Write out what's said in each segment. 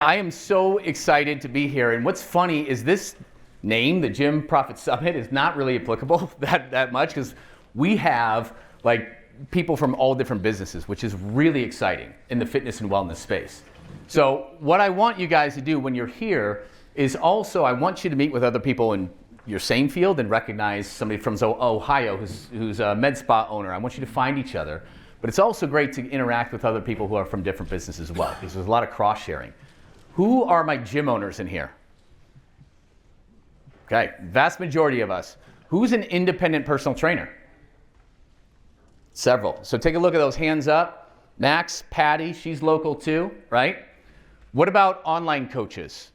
I am so excited to be here, and what's funny is this name, the Gym Profit Summit, is not really applicable that much because we have like people from all different businesses, which is really exciting in the fitness and wellness space. So what I want you guys to do when you're here is also I want you to meet with other people in your same field and recognize somebody from Ohio who's a med spa owner. I want you to find each other, but it's also great to interact with other people who are from different businesses as well because there's a lot of cross sharing. Who are my gym owners in here? Okay, vast majority of us. Who's an independent personal trainer? Several. So take a look at those hands up. Max, Patty, she's local too, right? What about online coaches?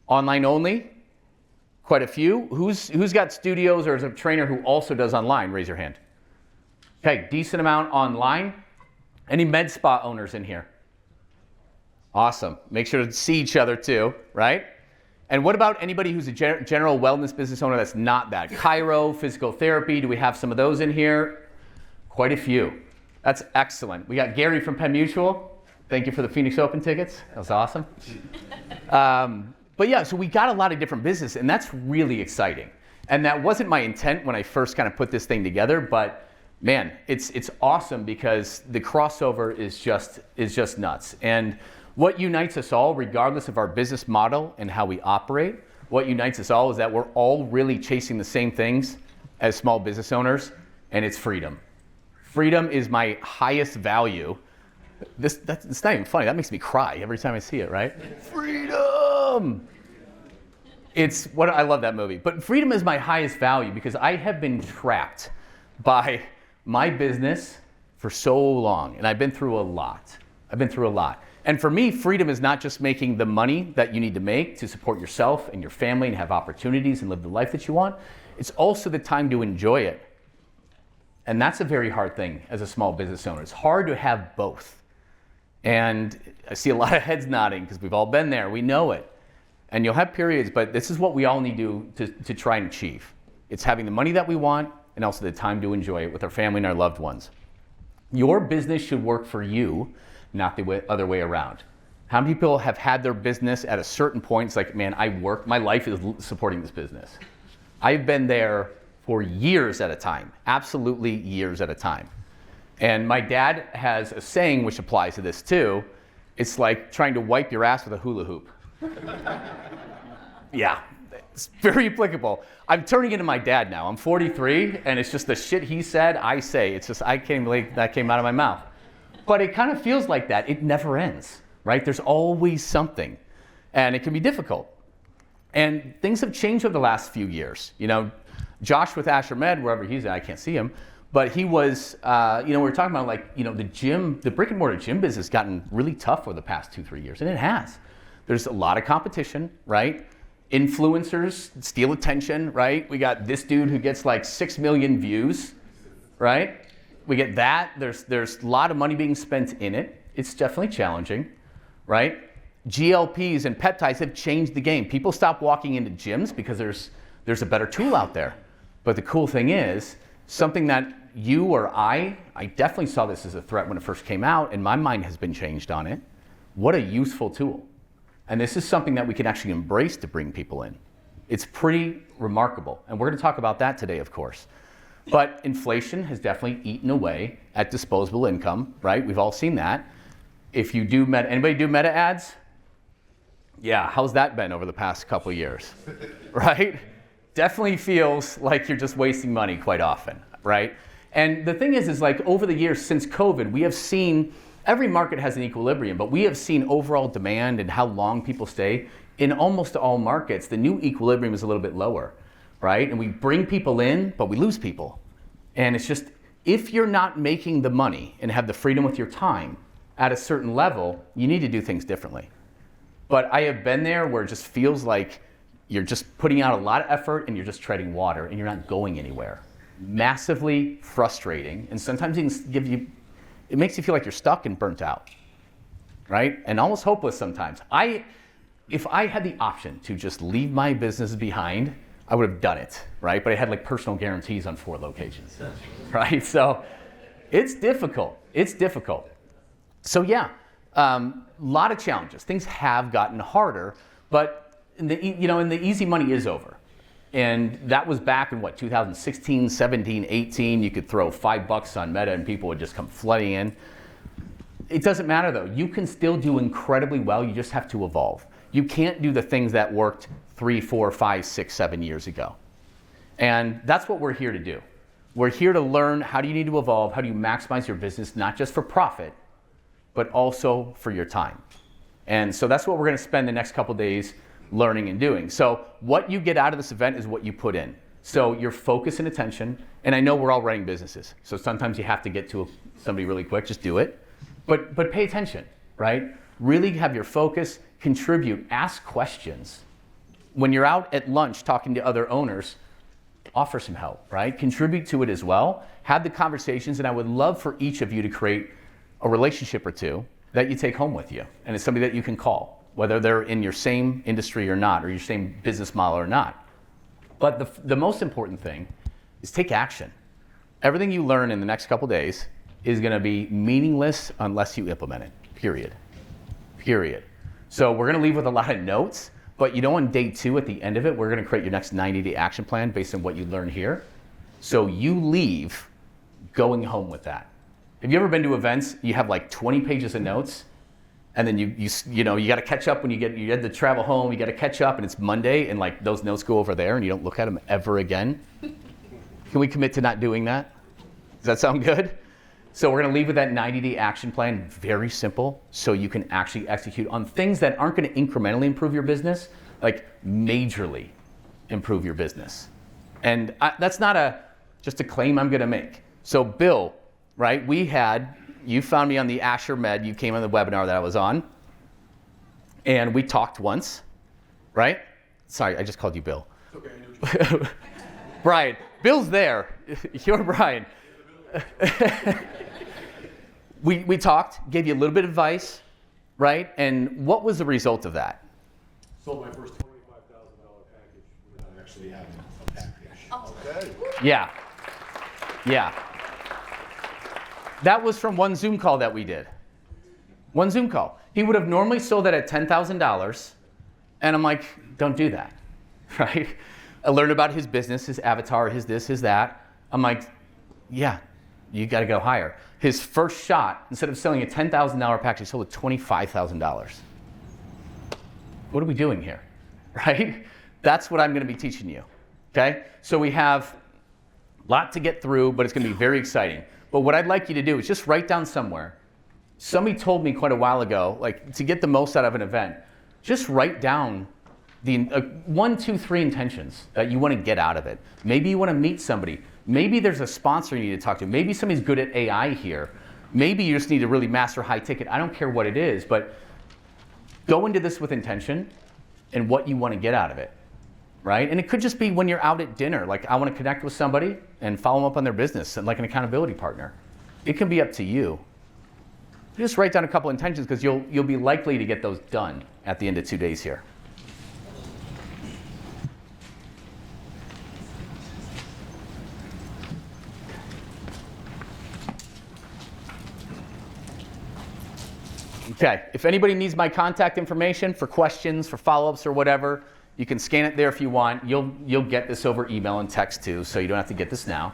Online only? Quite a few. Who's got studios or is a trainer who also does online? Raise your hand. Okay, decent amount online. Any med spa owners in here? Awesome. Make sure to see each other too, right? And what about anybody who's a general wellness business owner that's not that? Chiro, physical therapy, do we have some of those in here? Quite a few. That's excellent. We got Gary from Penn Mutual. Thank you for the Phoenix Open tickets. That was awesome. But yeah, so we got a lot of different business, and that's really exciting. And that wasn't my intent when I first kind of put this thing together, but man, it's awesome because the crossover is just nuts. And what unites us all, regardless of our business model and how we operate, what unites us all is that we're all really chasing the same things as small business owners, and it's freedom. Freedom is my highest value. It's not even funny. That makes me cry every time I see it, right? Freedom! It's what I love that movie. But freedom is my highest value because I have been trapped by my business for so long, and I've been through a lot. And for me, freedom is not just making the money that you need to make to support yourself and your family and have opportunities and live the life that you want. It's also the time to enjoy it. And that's a very hard thing as a small business owner. It's hard to have both. And I see a lot of heads nodding because we've all been there. We know it. And you'll have periods, but this is what we all need to try and achieve. It's having the money that we want and also the time to enjoy it with our family and our loved ones. Your business should work for you, not the other way around. How many people have had their business at a certain point? It's like, man, my life is supporting this business. I've been there for years at a time, absolutely years at a time. And my dad has a saying which applies to this too. It's like trying to wipe your ass with a hula hoop. Yeah, it's very applicable. I'm turning into my dad now. I'm 43, and it's just the shit he said, I say. It's just, I can't believe that came out of my mouth. But it kind of feels like that. It never ends, right? There's always something, and it can be difficult. And things have changed over the last few years. You know, Josh with Asher Med, wherever he's at, I can't see him, but he was, we were talking about like, the brick and mortar gym business has gotten really tough over the past 2-3 years, and it has. There's a lot of competition, right? Influencers steal attention, right? We got this dude who gets like 6 million views, right? We get that. There's a lot of money being spent in it. It's definitely challenging, right? GLPs and peptides have changed the game. People stop walking into gyms because there's a better tool out there. But the cool thing is, something that you or I definitely saw this as a threat when it first came out, and my mind has been changed on it. What a useful tool. And this is something that we can actually embrace to bring people in. It's pretty remarkable. And we're going to talk about that today, of course. But inflation has definitely eaten away at disposable income, right? We've all seen that. If you do anybody do Meta ads? Yeah, how's that been over the past couple of years, right? Definitely feels like you're just wasting money quite often, right? And the thing is like over the years since COVID, we have seen, every market has an equilibrium, but we have seen overall demand and how long people stay. In almost all markets, the new equilibrium is a little bit lower, right? And we bring people in, but we lose people. And it's just, if you're not making the money and have the freedom with your time at a certain level, you need to do things differently. But I have been there where it just feels like you're just putting out a lot of effort and you're just treading water and you're not going anywhere. Massively frustrating. And sometimes it makes you feel like you're stuck and burnt out, right? And almost hopeless sometimes. If I had the option to just leave my business behind, I would have done it, right? But I had like personal guarantees on 4 locations, right? So it's difficult. So yeah, lot of challenges. Things have gotten harder, but in the easy money is over. And that was back in 2016, 17, 18. You could throw $5 on Meta and people would just come flooding in. It doesn't matter though. You can still do incredibly well. You just have to evolve. You can't do the things that worked 3, 4, 5, 6, 7 years ago. And that's what we're here to do. We're here to learn how do you need to evolve, how do you maximize your business, not just for profit, but also for your time. And so that's what we're gonna spend the next couple days learning and doing. So what you get out of this event is what you put in. So your focus and attention, and I know we're all running businesses, so sometimes you have to get to somebody really quick, just do it. But pay attention, right? Really have your focus, contribute, ask questions. When you're out at lunch talking to other owners, offer some help, right? Contribute to it as well. Have the conversations, and I would love for each of you to create a relationship or two that you take home with you. And it's somebody that you can call, whether they're in your same industry or not, or your same business model or not. But the most important thing is take action. Everything you learn in the next couple days is gonna be meaningless unless you implement it, period. So we're gonna leave with a lot of notes, but on day 2 at the end of it, we're gonna create your next 90-day action plan based on what you learn here. So you leave going home with that. Have you ever been to events, you have like 20 pages of notes, and then you gotta catch up when you had to travel home, you gotta catch up and it's Monday and like those notes go over there and you don't look at them ever again? Can we commit to not doing that? Does that sound good? So we're gonna leave with that 90-day action plan, very simple, so you can actually execute on things that aren't gonna incrementally improve your business, like majorly improve your business. And that's not just a claim I'm gonna make. So Bill, right, you found me on the Asher Med, you came on the webinar that I was on, and we talked once, right? Sorry, I just called you Bill. Okay, I knew. Brian, Bill's there, you're Brian. We talked, gave you a little bit of advice, right? And what was the result of that? Sold my first $25,000 package without actually having a package. Okay. Yeah. That was from one Zoom call that we did. One Zoom call. He would have normally sold that at $10,000, and I'm like, don't do that, right? I learned about his business, his avatar, his this, his that. I'm like, yeah, you gotta go higher. His first shot, instead of selling a $10,000 package, he sold a $25,000. What are we doing here, right? That's what I'm gonna be teaching you, okay? So we have a lot to get through, but it's gonna be very exciting. But what I'd like you to do is just write down somewhere. Somebody told me quite a while ago, like to get the most out of an event, just write down the 1, 2, 3 intentions that you wanna get out of it. Maybe you wanna meet somebody. Maybe there's a sponsor you need to talk to. Maybe somebody's good at AI here. Maybe you just need to really master high ticket. I don't care what it is, but go into this with intention and what you want to get out of it, right? And it could just be when you're out at dinner, like I want to connect with somebody and follow them up on their business and like an accountability partner. It can be up to you. Just write down a couple intentions because you'll be likely to get those done at the end of 2 days here. Okay, if anybody needs my contact information for questions, for follow-ups or whatever, you can scan it there if you want. You'll get this over email and text too, so you don't have to get this now.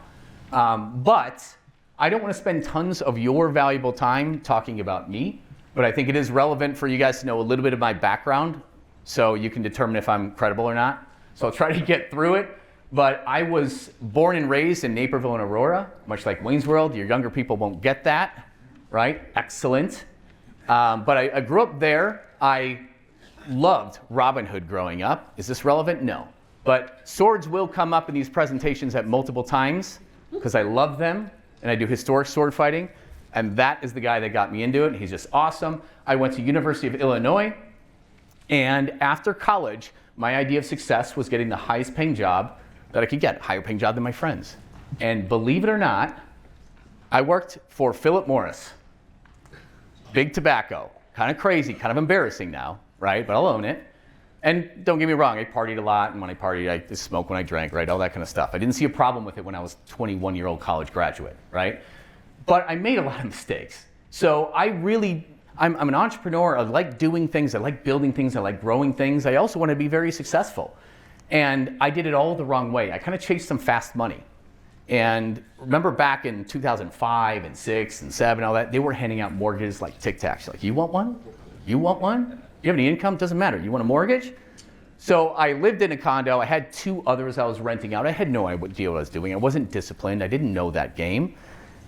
But I don't want to spend tons of your valuable time talking about me, but I think it is relevant for you guys to know a little bit of my background so you can determine if I'm credible or not. So I'll try to get through it. But I was born and raised in Naperville and Aurora, much like Wayne's World. Your younger people won't get that, right? Excellent. But I grew up there. I loved Robin Hood growing up. Is this relevant? No. But swords will come up in these presentations at multiple times because I love them and I do historic sword fighting. And that is the guy that got me into it. He's just awesome. I went to University of Illinois. And after college, my idea of success was getting the highest paying job that I could get, higher paying job than my friends. And believe it or not, I worked for Philip Morris. Big tobacco, kind of crazy, kind of embarrassing now, right? But I'll own it. And don't get me wrong, I partied a lot, and when I partied, I smoked when I drank, right? All that kind of stuff. I didn't see a problem with it when I was a 21-year-old college graduate, right? But I made a lot of mistakes. So I I'm an entrepreneur. I like doing things. I like building things. I like growing things. I also want to be very successful. And I did it all the wrong way. I kind of chased some fast money. And remember back in 2005 and 6 and 7, all that, they were handing out mortgages like Tic Tacs. Like, you want one? You want one? You have any income? Doesn't matter. You want a mortgage? So I lived in a condo. I had 2 others I was renting out. I had no idea what I was doing. I wasn't disciplined. I didn't know that game.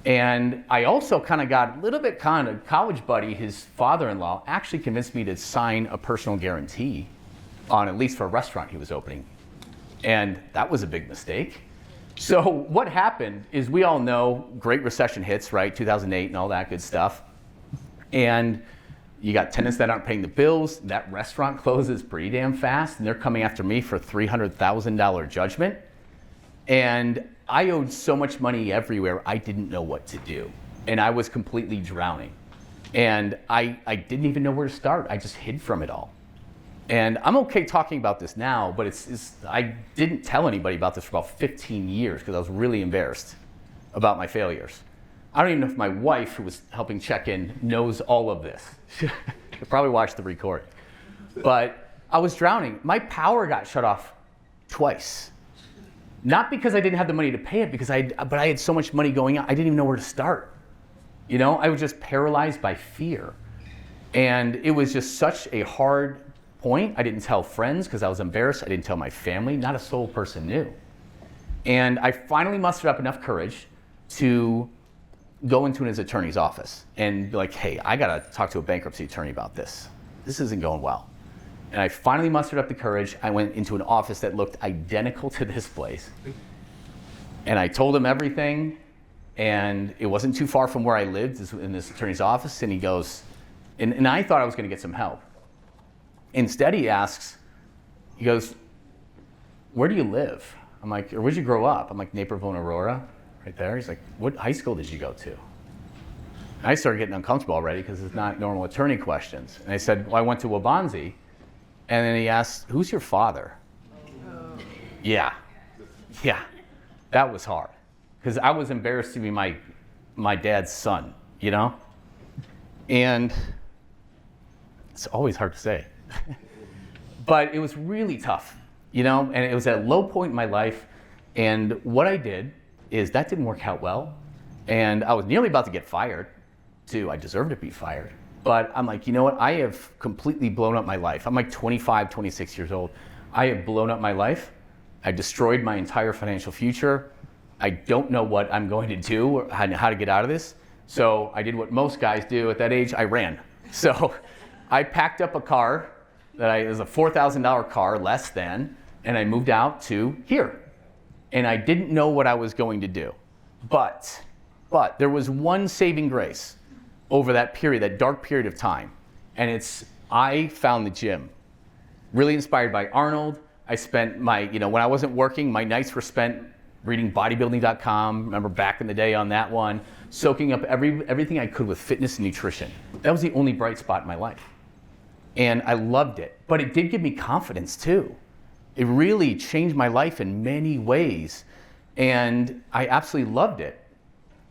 And I also kind of got a little bit kind of college buddy, his father-in-law, actually convinced me to sign a personal guarantee on at least for a restaurant he was opening. And that was a big mistake. So what happened is, we all know Great Recession hits, right? 2008 and all that good stuff. And you got tenants that aren't paying the bills. That restaurant closes pretty damn fast, and they're coming after me for $300,000 judgment. And I owed so much money everywhere, I didn't know what to do. And I was completely drowning. And I didn't even know where to start. I just hid from it all. And I'm okay talking about this now, but I didn't tell anybody about this for about 15 years because I was really embarrassed about my failures. I don't even know if my wife, who was helping check in, knows all of this. She'll probably watch the recording. But I was drowning. My power got shut off twice. Not because I didn't have the money to pay it, but I had so much money going out, I didn't even know where to start. You know, I was just paralyzed by fear. And it was just such a hard point. I didn't tell friends because I was embarrassed. I didn't tell my family. Not a soul person knew. And I finally mustered up enough courage to go into his attorney's office and be like, hey, I got to talk to a bankruptcy attorney about this. This isn't going well. And I finally mustered up the courage. I went into an office that looked identical to this place. And I told him everything. And it wasn't too far from where I lived, in this attorney's office. And he goes, and I thought I was going to get some help. Instead, he asks, he goes, where do you live? I'm like, or where'd you grow up? I'm like, Naperville and Aurora, right there. He's like, what high school did you go to? I started getting uncomfortable already because it's not normal attorney questions. And I said, well, I went to Wabanzi. And then he asked, who's your father? Oh. Yeah, that was hard. Because I was embarrassed to be my dad's son, you know? And it's always hard to say. But it was really tough, you know? And it was at a low point in my life. And what I did is that didn't work out well. And I was nearly about to get fired, too. I deserved to be fired. But I'm like, you know what? I have completely blown up my life. I'm like 25, 26 years old. I have blown up my life. I destroyed my entire financial future. I don't know what I'm going to do or how to get out of this. So I did what most guys do at that age. I ran. So I packed up a car it was a $4,000 car, less than, and I moved out to here. And I didn't know what I was going to do. But there was one saving grace over that period, that dark period of time. And I found the gym. Really inspired by Arnold. I spent when I wasn't working, my nights were spent reading bodybuilding.com, remember back in the day on that one, soaking up everything I could with fitness and nutrition. That was the only bright spot in my life. And I loved it. But it did give me confidence too. It really changed my life in many ways. And I absolutely loved it.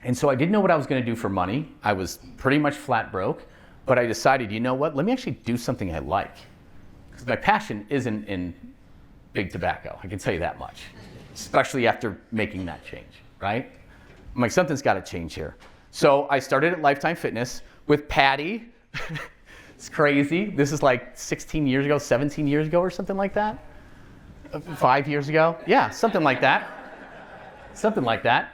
And so I didn't know what I was going to do for money. I was pretty much flat broke. But I decided, you know what? Let me actually do something I like. Because my passion isn't in big tobacco. I can tell you that much. Especially after making that change, right? I'm like, something's got to change here. So I started at Lifetime Fitness with Patty. It's crazy. This is like 16 years ago, 17 years ago or something like that. 5 years ago. Yeah, something like that. Something like that.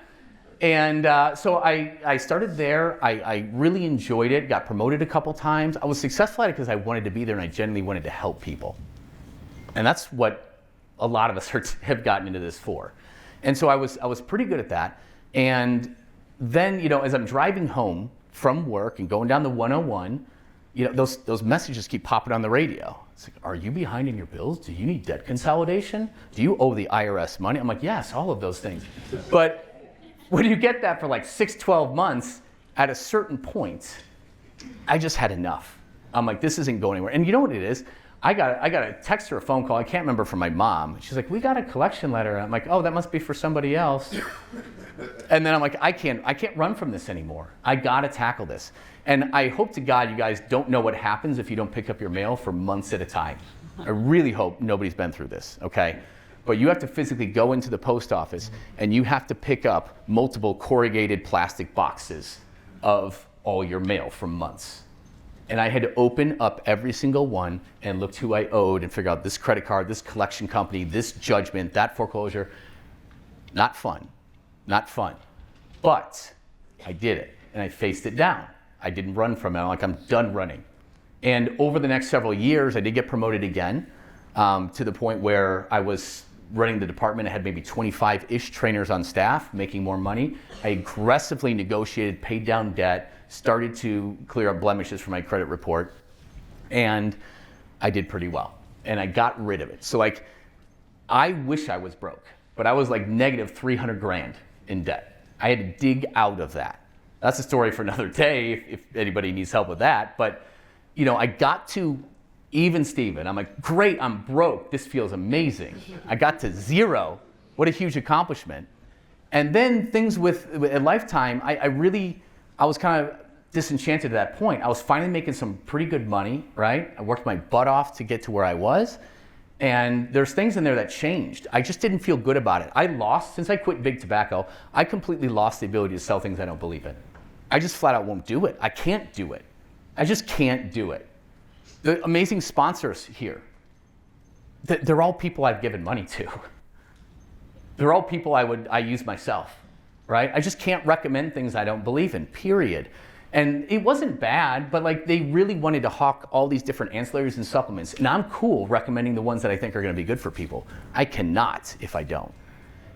And so I started there. I really enjoyed it, got promoted a couple times. I was successful at it because I wanted to be there and I genuinely wanted to help people. And that's what a lot of us have gotten into this for. And so I was pretty good at that. And then, as I'm driving home from work and going down the 101, those messages keep popping on the radio. It's like, are you behind in your bills? Do you need debt consolidation? Do you owe the IRS money? I'm like, yes, all of those things. But when you get that for like 6-12 months, at a certain point, I just had enough. I'm like, this isn't going anywhere. And you know what it is? I got a text or a phone call, I can't remember, from my mom. She's like, we got a collection letter. I'm like, oh, that must be for somebody else. And then I'm like, I can't run from this anymore. I gotta tackle this. And I hope to God you guys don't know what happens if you don't pick up your mail for months at a time. I really hope nobody's been through this, okay? But you have to physically go into the post office and you have to pick up multiple corrugated plastic boxes of all your mail from months. And I had to open up every single one and look who I owed and figure out this credit card, this collection company, this judgment, that foreclosure. Not fun, not fun. But I did it and I faced it down. I didn't run from it. I'm like, I'm done running. And over the next several years, I did get promoted again to the point where I was running the department. I had maybe 25-ish trainers on staff, making more money. I aggressively negotiated, paid down debt, started to clear up blemishes for my credit report, and I did pretty well. And I got rid of it. So like, I wish I was broke, but I was like negative 300 grand in debt. I had to dig out of that. That's a story for another day if anybody needs help with that. But you know, I got to even Steven. I'm like, great, I'm broke. This feels amazing. I got to zero. What a huge accomplishment. And then things with a Lifetime, I was kind of disenchanted at that point. I was finally making some pretty good money, right? I worked my butt off to get to where I was. And there's things in there that changed. I just didn't feel good about it. Since I quit big tobacco, I completely lost the ability to sell things I don't believe in. I just flat out won't do it. I can't do it. I just can't do it. The amazing sponsors here, they're all people I've given money to. They're all people I use myself, right? I just can't recommend things I don't believe in, period. And it wasn't bad, but like they really wanted to hawk all these different ancillaries and supplements. And I'm cool recommending the ones that I think are gonna be good for people. I cannot if I don't.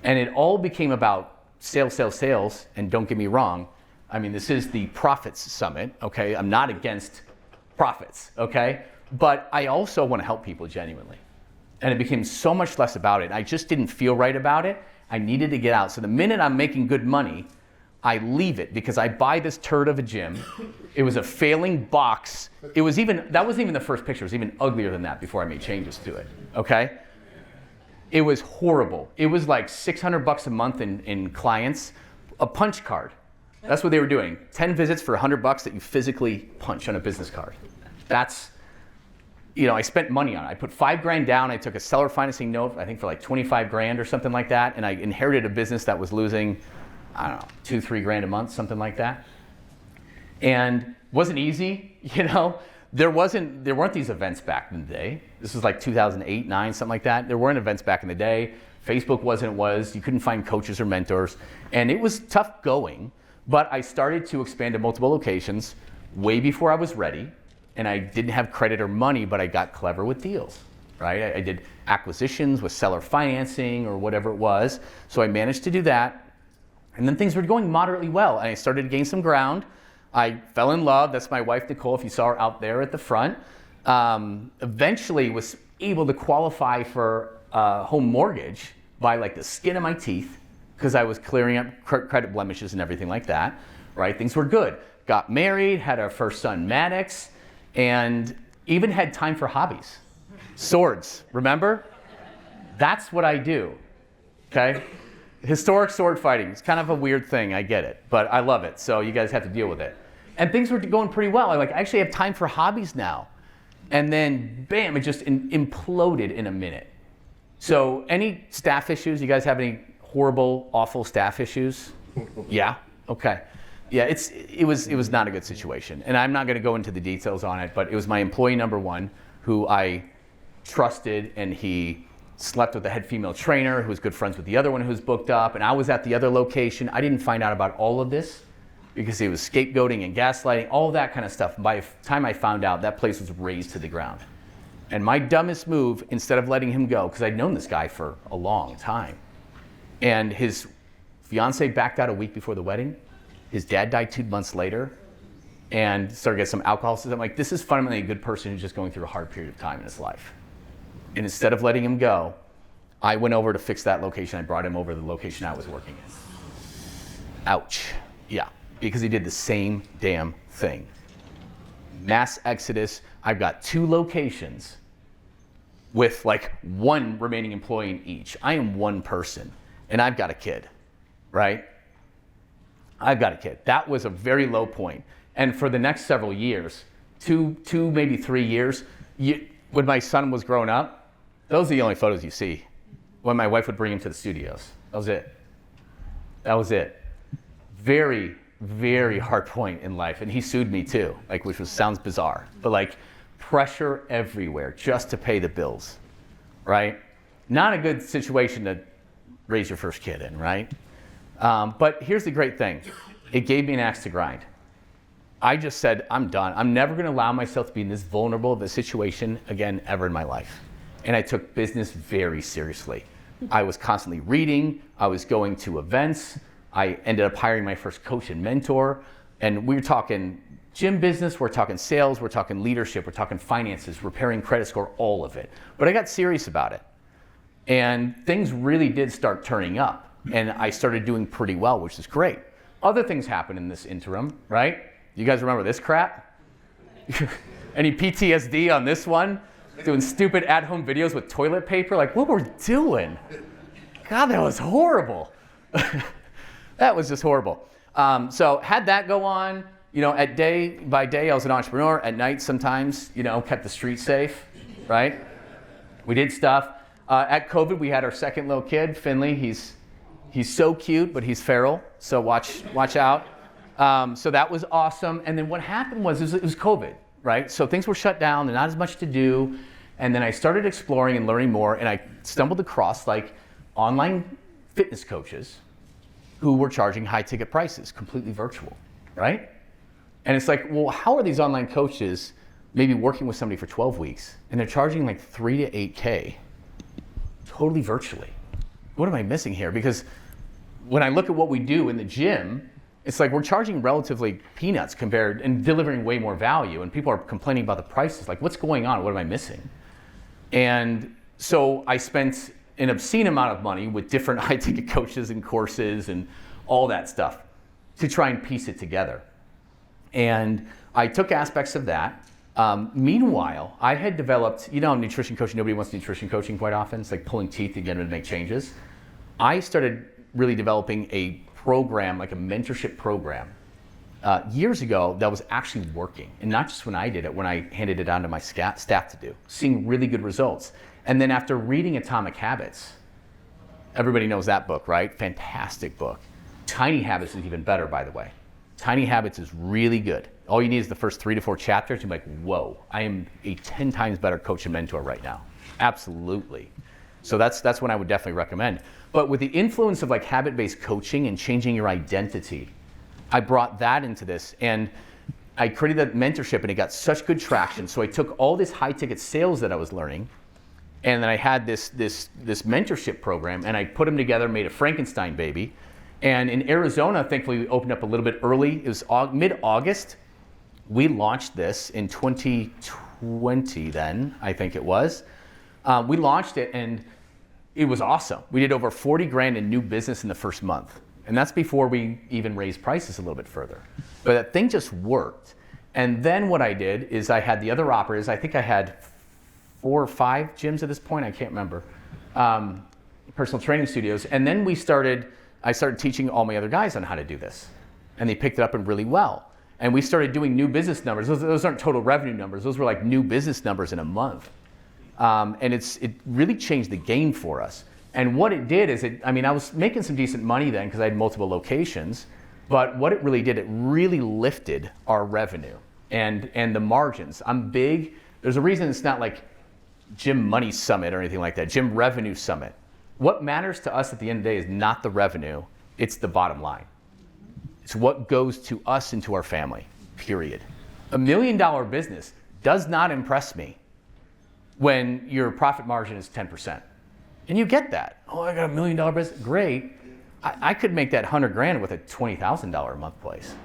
And it all became about sales, sales, sales. And don't get me wrong, I mean, this is the Profits Summit, okay? I'm not against profits, okay? But I also want to help people genuinely. And it became so much less about it. I just didn't feel right about it. I needed to get out. So the minute I'm making good money, I leave it because I buy this turd of a gym. It was a failing box. That wasn't even the first picture. It was even uglier than that before I made changes to it, okay? It was horrible. It was like $600 a month in clients, a punch card. That's what they were doing. 10 visits for $100 that you physically punch on a business card. That's, you know, I spent money on it. I put $5 grand down. I took a seller financing note, I think for like 25 grand or something like that. And I inherited a business that was losing, I don't know, 2-3 grand a month, something like that. And wasn't easy, you know. There weren't these events back in the day. This was like 2008, 9, something like that. There weren't events back in the day. Facebook wasn't what it was. You couldn't find coaches or mentors. And it was tough going. But I started to expand to multiple locations way before I was ready. And I didn't have credit or money, but I got clever with deals, right? I did acquisitions with seller financing or whatever it was. So I managed to do that. And then things were going moderately well. And I started to gain some ground. I fell in love. That's my wife, Nicole, if you saw her out there at the front. Eventually was able to qualify for a home mortgage by like the skin of my teeth, because I was clearing up credit blemishes and everything like that, right? Things were good. Got married, had our first son, Maddox, and even had time for hobbies. Swords, remember? That's what I do, okay? Historic sword fighting. It's kind of a weird thing, I get it, but I love it, so you guys have to deal with it. And things were going pretty well. I actually have time for hobbies now. And then, bam, it just imploded in a minute. So any staff issues? You guys have any horrible, awful staff issues? Yeah? Okay. Yeah, it was not a good situation. And I'm not going to go into the details on it, but it was my employee number one who I trusted, and he slept with the head female trainer who was good friends with the other one who was booked up, and I was at the other location. I didn't find out about all of this because he was scapegoating and gaslighting, all that kind of stuff. By the time I found out, that place was razed to the ground. And my dumbest move, instead of letting him go, because I'd known this guy for a long time, and his fiance backed out a week before the wedding. His dad died 2 months later and started getting some alcoholism. I'm like, this is fundamentally a good person who's just going through a hard period of time in his life. And instead of letting him go, I went over to fix that location. I brought him over to the location I was working in. Ouch. Yeah, because he did the same damn thing. Mass exodus. I've got 2 locations with like 1 remaining employee in each. I am 1 person. And I've got a kid, right? I've got a kid. That was a very low point. And for the next several years, two, maybe 3 years, when my son was growing up, those are the only photos you see. When my wife would bring him to the studios. That was it. That was it. Very, very hard point in life. And he sued me too, like, which sounds bizarre. But like, pressure everywhere just to pay the bills, right? Not a good situation to raise your first kid in, right? But here's the great thing. It gave me an axe to grind. I just said, I'm done. I'm never going to allow myself to be in this vulnerable of a situation again ever in my life. And I took business very seriously. I was constantly reading. I was going to events. I ended up hiring my first coach and mentor. And we were talking gym business, we're talking sales, we're talking leadership, we're talking finances, repairing credit score, all of it. But I got serious about it. And things really did start turning up. And I started doing pretty well, which is great. Other things happened in this interim, right? You guys remember this crap? Any PTSD on this one? Doing stupid at-home videos with toilet paper? Like, what were we doing? God, that was horrible. That was just horrible. So had that go on. You know, at day by day, I was an entrepreneur. At night, sometimes, you know, kept the streets safe, right? We did stuff. At COVID, we had our second little kid, Finley. He's so cute, but he's feral. So watch out. So that was awesome. And then what happened was it was COVID, right? So things were shut down. There's not as much to do. And then I started exploring and learning more. And I stumbled across like online fitness coaches who were charging high ticket prices, completely virtual, right? And it's like, well, how are these online coaches maybe working with somebody for 12 weeks and they're charging like 3 to 8K totally virtually? What am I missing here? Because when I look at what we do in the gym, it's like we're charging relatively peanuts compared and delivering way more value, and people are complaining about the prices. Like, what's going on? What am I missing? And so I spent an obscene amount of money with different high ticket coaches and courses and all that stuff to try and piece it together. And I took aspects of that. Meanwhile, I had developed, you know, nutrition coaching, nobody wants nutrition coaching quite often. It's like pulling teeth to get them to make changes. I started really developing a program, like a mentorship program, years ago that was actually working. And not just when I did it, when I handed it on to my staff to do, seeing really good results. And then after reading Atomic Habits, everybody knows that book, right? Fantastic book. Tiny Habits is even better, by the way. Tiny Habits is really good. All you need is the first 3 to 4 chapters. You're like, whoa, I am a 10 times better coach and mentor right now. Absolutely. So that's what I would definitely recommend. But with the influence of like habit-based coaching and changing your identity, I brought that into this. And I created that mentorship and it got such good traction. So I took all this high-ticket sales that I was learning, and then I had this mentorship program, and I put them together, made a Frankenstein baby. And in Arizona, thankfully, we opened up a little bit early. It was mid-August. We launched this in 2020 then, I think it was. We launched it and it was awesome. We did over 40 grand in new business in the first month. And that's before we even raised prices a little bit further. But that thing just worked. And then what I did is I had the other operators, I think I had 4 or 5 gyms at this point, I can't remember, personal training studios. And then I started teaching all my other guys on how to do this. And they picked it up and really well. And we started doing new business numbers. Those aren't total revenue numbers. Those were like new business numbers in a month. And it really changed the game for us. And what it did is I was making some decent money then because I had multiple locations. But what it really did, it really lifted our revenue and the margins. I'm big. There's a reason it's not like Gym Money Summit or anything like that, Gym Revenue Summit. What matters to us at the end of the day is not the revenue, it's the bottom line. It's what goes to us and to our family, period. $1 million business does not impress me when your profit margin is 10%. And you get that. Oh, I got $1 million business, great. I could make that 100 grand with a $20,000 a month place.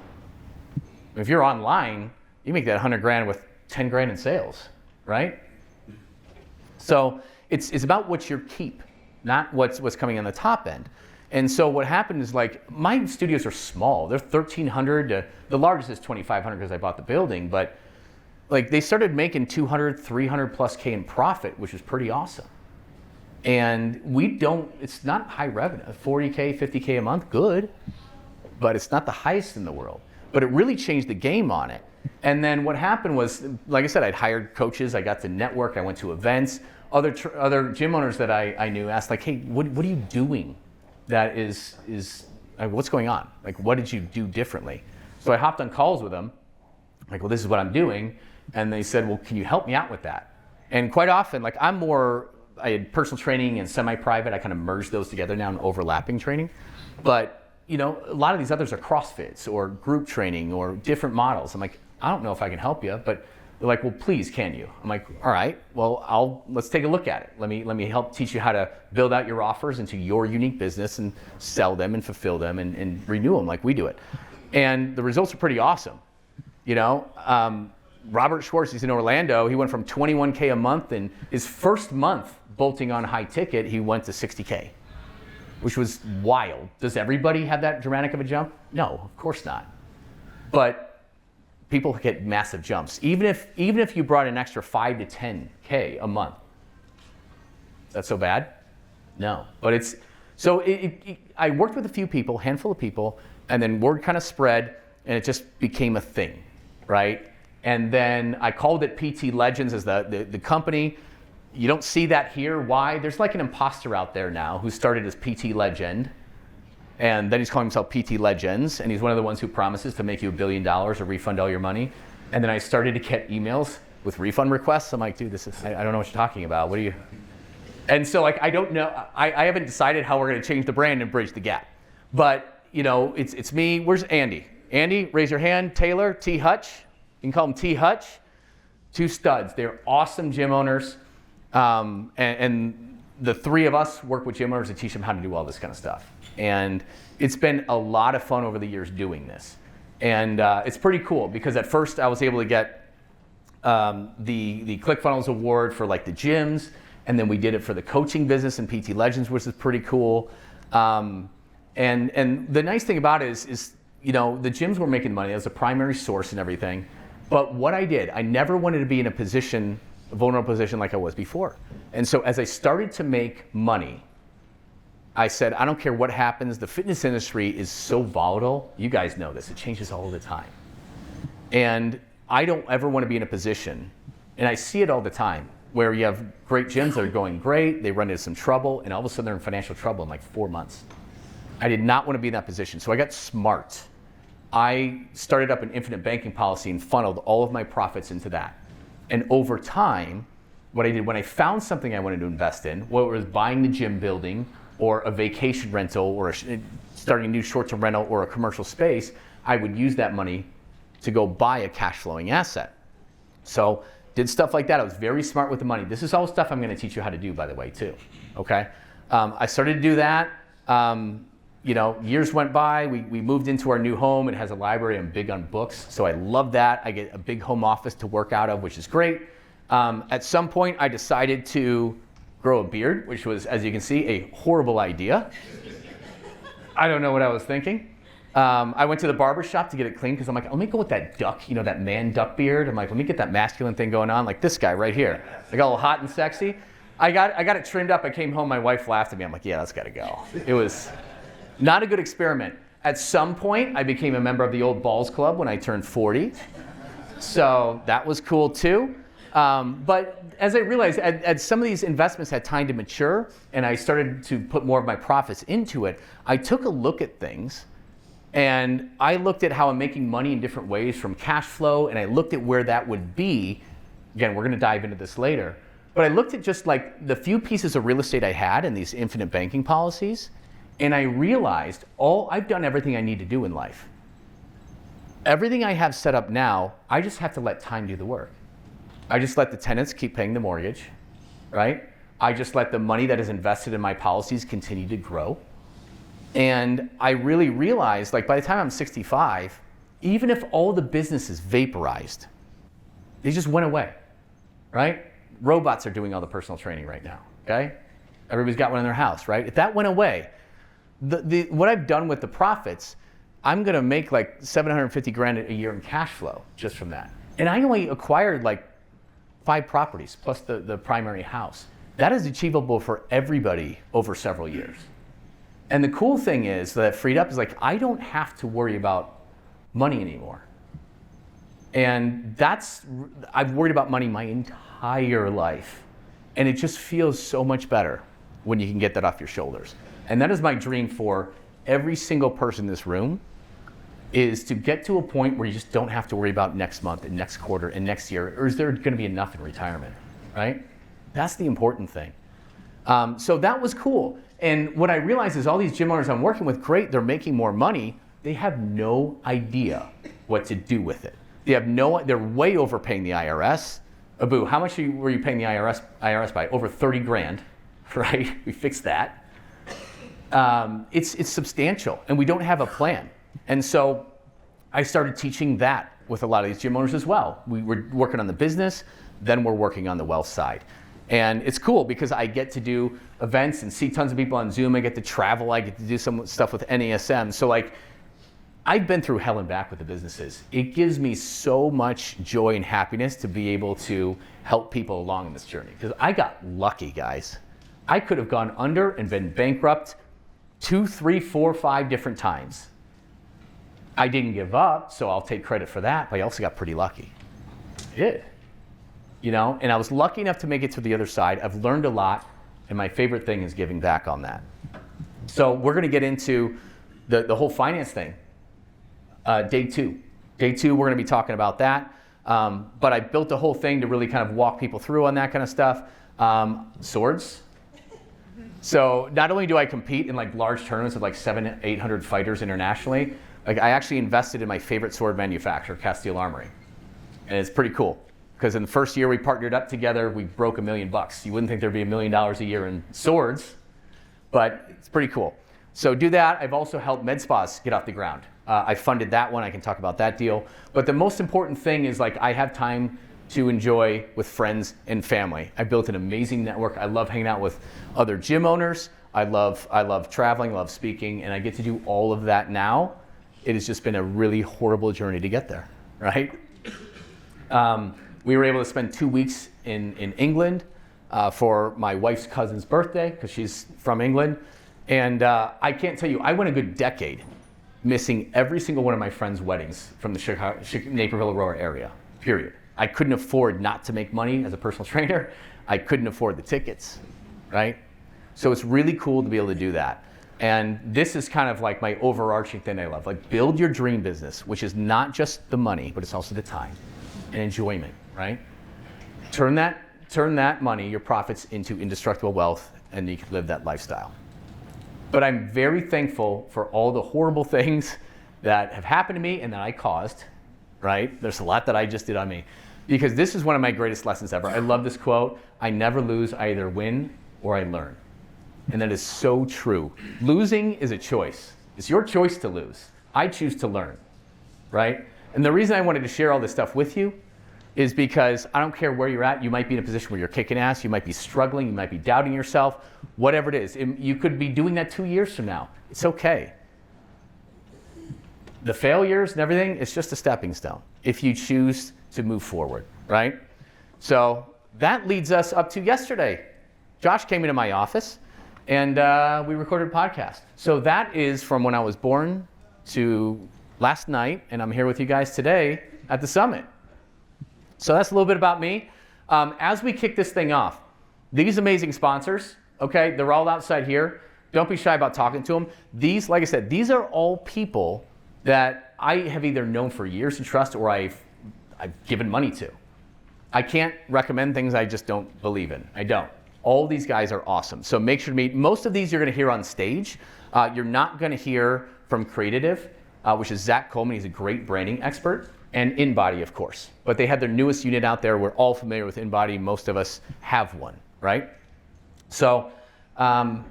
If you're online, you make that 100 grand with 10 grand in sales, right? So it's about what you keep, not what's coming on the top end. And so what happened is like my studios are small. They're 1,300. The largest is 2,500 because I bought the building. But like they started making 200, 300 plus K in profit, which is pretty awesome. And it's not high revenue. 40K, 50K a month, good. But it's not the highest in the world. But it really changed the game on it. And then what happened was, like I said, I'd hired coaches, I got to network, I went to events. Other gym owners that I knew asked like, hey, what are you doing that is what's going on? Like, what did you do differently? So I hopped on calls with them, like, well, this is what I'm doing. And they said, well, can you help me out with that? And quite often, like I had personal training and semi-private. I kind of merged those together now in overlapping training. But, a lot of these others are CrossFits or group training or different models. I'm like, I don't know if I can help you, but they're like, well, please, can you? I'm like, all right, well, let's take a look at it. Let me help teach you how to build out your offers into your unique business and sell them and fulfill them and renew them like we do it. And the results are pretty awesome. Robert Schwartz, he's in Orlando. He went from 21K a month, and his first month bolting on high ticket, he went to 60K, which was wild. Does everybody have that dramatic of a jump? No, of course not. But people get massive jumps. Even if you brought an extra 5 to 10K a month, is that so bad? No. But I worked with a few people, handful of people, and then word kind of spread, and it just became a thing, right? And then I called it PT Legends as the company. You don't see that here. Why? There's like an imposter out there now who started as PT Legend, and then he's calling himself PT Legends, and he's one of the ones who promises to make you $1 billion or refund all your money. And then I started to get emails with refund requests. I'm like, dude, I don't know what you're talking about. What do you? And so like, I don't know. I haven't decided how we're going to change the brand and bridge the gap. But it's me. Where's Andy? Andy, raise your hand. Taylor, T. Hutch. You can call them T. Hutch. Two studs. They're awesome gym owners. And the three of us work with gym owners to teach them how to do all this kind of stuff. And it's been a lot of fun over the years doing this. And it's pretty cool because at first I was able to get the ClickFunnels award for like the gyms, and then we did it for the coaching business and PT Legends, which is pretty cool. And the nice thing about it is the gyms were making money as a primary source and everything. But what I did, I never wanted to be in a vulnerable position like I was before. And so as I started to make money, I said, I don't care what happens. The fitness industry is so volatile. You guys know this. It changes all the time. And I don't ever want to be in a position, and I see it all the time, where you have great gyms that are going great, they run into some trouble, and all of a sudden they're in financial trouble in like 4 months. I did not want to be in that position, so I got smart. I started up an infinite banking policy and funneled all of my profits into that. And over time, what I did when I found something I wanted to invest in, whether it was buying the gym building or a vacation rental or starting a new short-term rental or a commercial space, I would use that money to go buy a cash flowing asset. So did stuff like that. I was very smart with the money. This is all stuff I'm going to teach you how to do, by the way, too. Okay? I started to do that. Years went by. We moved into our new home. It has a library. I'm big on books, so I love that. I get a big home office to work out of, which is great. At some point, I decided to grow a beard, which was, as you can see, a horrible idea. I don't know what I was thinking. I went to the barber shop to get it cleaned because I'm like, let me go with that duck, that man duck beard. I'm like, let me get that masculine thing going on, like this guy right here. I got a little hot and sexy. I got it trimmed up. I came home. My wife laughed at me. I'm like, yeah, that's got to go. It was not a good experiment. At some point, I became a member of the Old Balls Club when I turned 40. So that was cool too. But as I realized, as some of these investments had time to mature and I started to put more of my profits into it, I took a look at things and I looked at how I'm making money in different ways from cash flow, and I looked at where that would be. Again, we're going to dive into this later. But I looked at just like the few pieces of real estate I had in these infinite banking policies, and I realized I've done everything I need to do in life. Everything I have set up now, I just have to let time do the work. I just let the tenants keep paying the mortgage, right? I just let the money that is invested in my policies continue to grow. And I really realized, like, by the time I'm 65, even if all the business is vaporized, they just went away, right? Robots are doing all the personal training right now, okay? Everybody's got one in their house, right? If that went away, what I've done with the profits, I'm gonna make like 750 grand a year in cash flow just from that. And I only acquired like 5 properties plus the primary house. That is achievable for everybody over several years. And the cool thing is that freed up is like, I don't have to worry about money anymore. And I've worried about money my entire life. And it just feels so much better when you can get that off your shoulders. And that is my dream for every single person in this room, is to get to a point where you just don't have to worry about next month and next quarter and next year, or is there going to be enough in retirement, right? That's the important thing. So that was cool. And what I realized is all these gym owners I'm working with, great, they're making more money. They have no idea what to do with it. They're way overpaying the IRS. Abu, how much were you paying the IRS by? Over 30 grand, right? We fixed that. It's substantial, and we don't have a plan. And so I started teaching that with a lot of these gym owners as well. We were working on the business, then we're working on the wealth side. And it's cool because I get to do events and see tons of people on Zoom. I get to travel. I get to do some stuff with NASM. So like, I've been through hell and back with the businesses. It gives me so much joy and happiness to be able to help people along in this journey. Because I got lucky, guys. I could have gone under and been bankrupt 2, 3, 4, 5 different times. I didn't give up, so I'll take credit for that, but I also got pretty lucky. I did. You know, and I was lucky enough to make it to the other side. I've learned a lot, and my favorite thing is giving back on that. So we're gonna get into the whole finance thing. Day two. Day 2, we're gonna be talking about that. But I built the whole thing to really kind of walk people through on that kind of stuff. Swords. So not only do I compete in like large tournaments with like 700, 800 fighters internationally, like I actually invested in my favorite sword manufacturer, Castile Armory. And it's pretty cool. Because in the first year we partnered up together, we broke $1 million. You wouldn't think there'd be $1 million a year in swords, but it's pretty cool. So do that. I've also helped med spas get off the ground. I funded that one. I can talk about that deal. But the most important thing is like I have time to enjoy with friends and family. I built an amazing network. I love hanging out with other gym owners. I love traveling, love speaking, and I get to do all of that now. It has just been a really horrible journey to get there, right? We were able to spend 2 weeks in England for my wife's cousin's birthday, because she's from England. And I can't tell you, I went a good decade missing every single one of my friends' weddings from the Naperville, Aurora area, period. I couldn't afford not to make money as a personal trainer. I couldn't afford the tickets, right? So it's really cool to be able to do that. And this is kind of like my overarching thing I love. Like, build your dream business, which is not just the money, but it's also the time and enjoyment, right? Turn that money, your profits, into indestructible wealth, and you can live that lifestyle. But I'm very thankful for all the horrible things that have happened to me and that I caused, right? There's a lot that I just did on me. Because this is one of my greatest lessons ever. I love this quote: I never lose, I either win or I learn. And that is so true. Losing is a choice. It's your choice to lose. I choose to learn, right? And the reason I wanted to share all this stuff with you is because I don't care where you're at. You might be in a position where you're kicking ass. You might be struggling. You might be doubting yourself. Whatever it is. You could be doing that 2 years from now. It's okay. The failures and everything, it's just a stepping stone if you choose to move forward, right? So that leads us up to yesterday. Josh came into my office and we recorded a podcast. So that is from when I was born to last night, and I'm here with you guys today at the summit. So that's a little bit about me. As we kick this thing off, these amazing sponsors, okay, they're all outside here. Don't be shy about talking to them. These, like I said, these are all people that I have either known for years and trust, or I've given money to. I can't recommend things I just don't believe in. I don't. All these guys are awesome. So make sure to meet. Most of these you're going to hear on stage. You're not going to hear from Creative, which is Zach Coleman. He's a great branding expert. And InBody, of course. But they have their newest unit out there. We're all familiar with InBody. Most of us have one, right? So,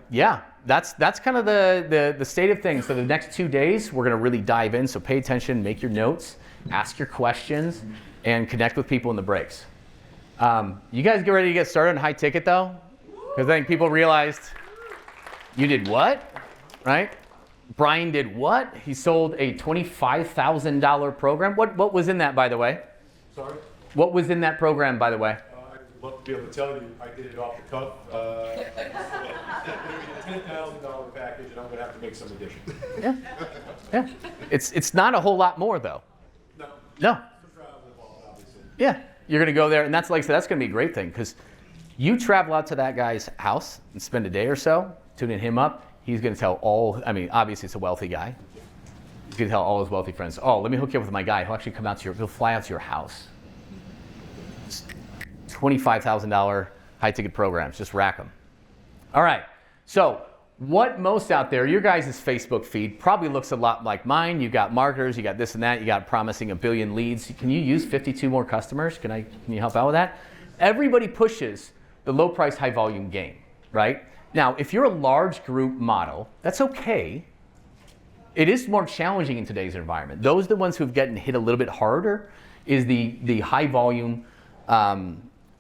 yeah, that's kind of the state of things. So the next 2 days, we're going to really dive in. So pay attention, make your notes, ask your questions, and connect with people in the breaks. You guys get ready to get started on high ticket, though? Because I think people realized, you did what, right? Brian did what? He sold a $25,000 program. What was in that, by the way? Sorry? What was in that program, by the way? I love to be able to tell you I did it off the cuff. It's going to be a $10,000 package, and I'm going to have to make some additions. Yeah. It's not a whole lot more though. No. No. For travel involved, obviously. Yeah. You're going to go there, and that's like I said, that's going to be a great thing because you travel out to that guy's house and spend a day or so tuning him up. He's going to tell obviously it's a wealthy guy. He's going to tell all his wealthy friends, oh, let me hook you up with my guy. He'll actually he'll fly out to your house. $25,000 high ticket programs, just rack them. All right, so what most out there, your guys' Facebook feed probably looks a lot like mine. You got marketers, you got this and that, you got promising 1 billion leads. Can you use 52 more customers? Can you help out with that? Everybody pushes the low price, high volume game, right? Now, if you're a large group model, that's okay. It is more challenging in today's environment. Those are the ones who've gotten hit a little bit harder is the high volume,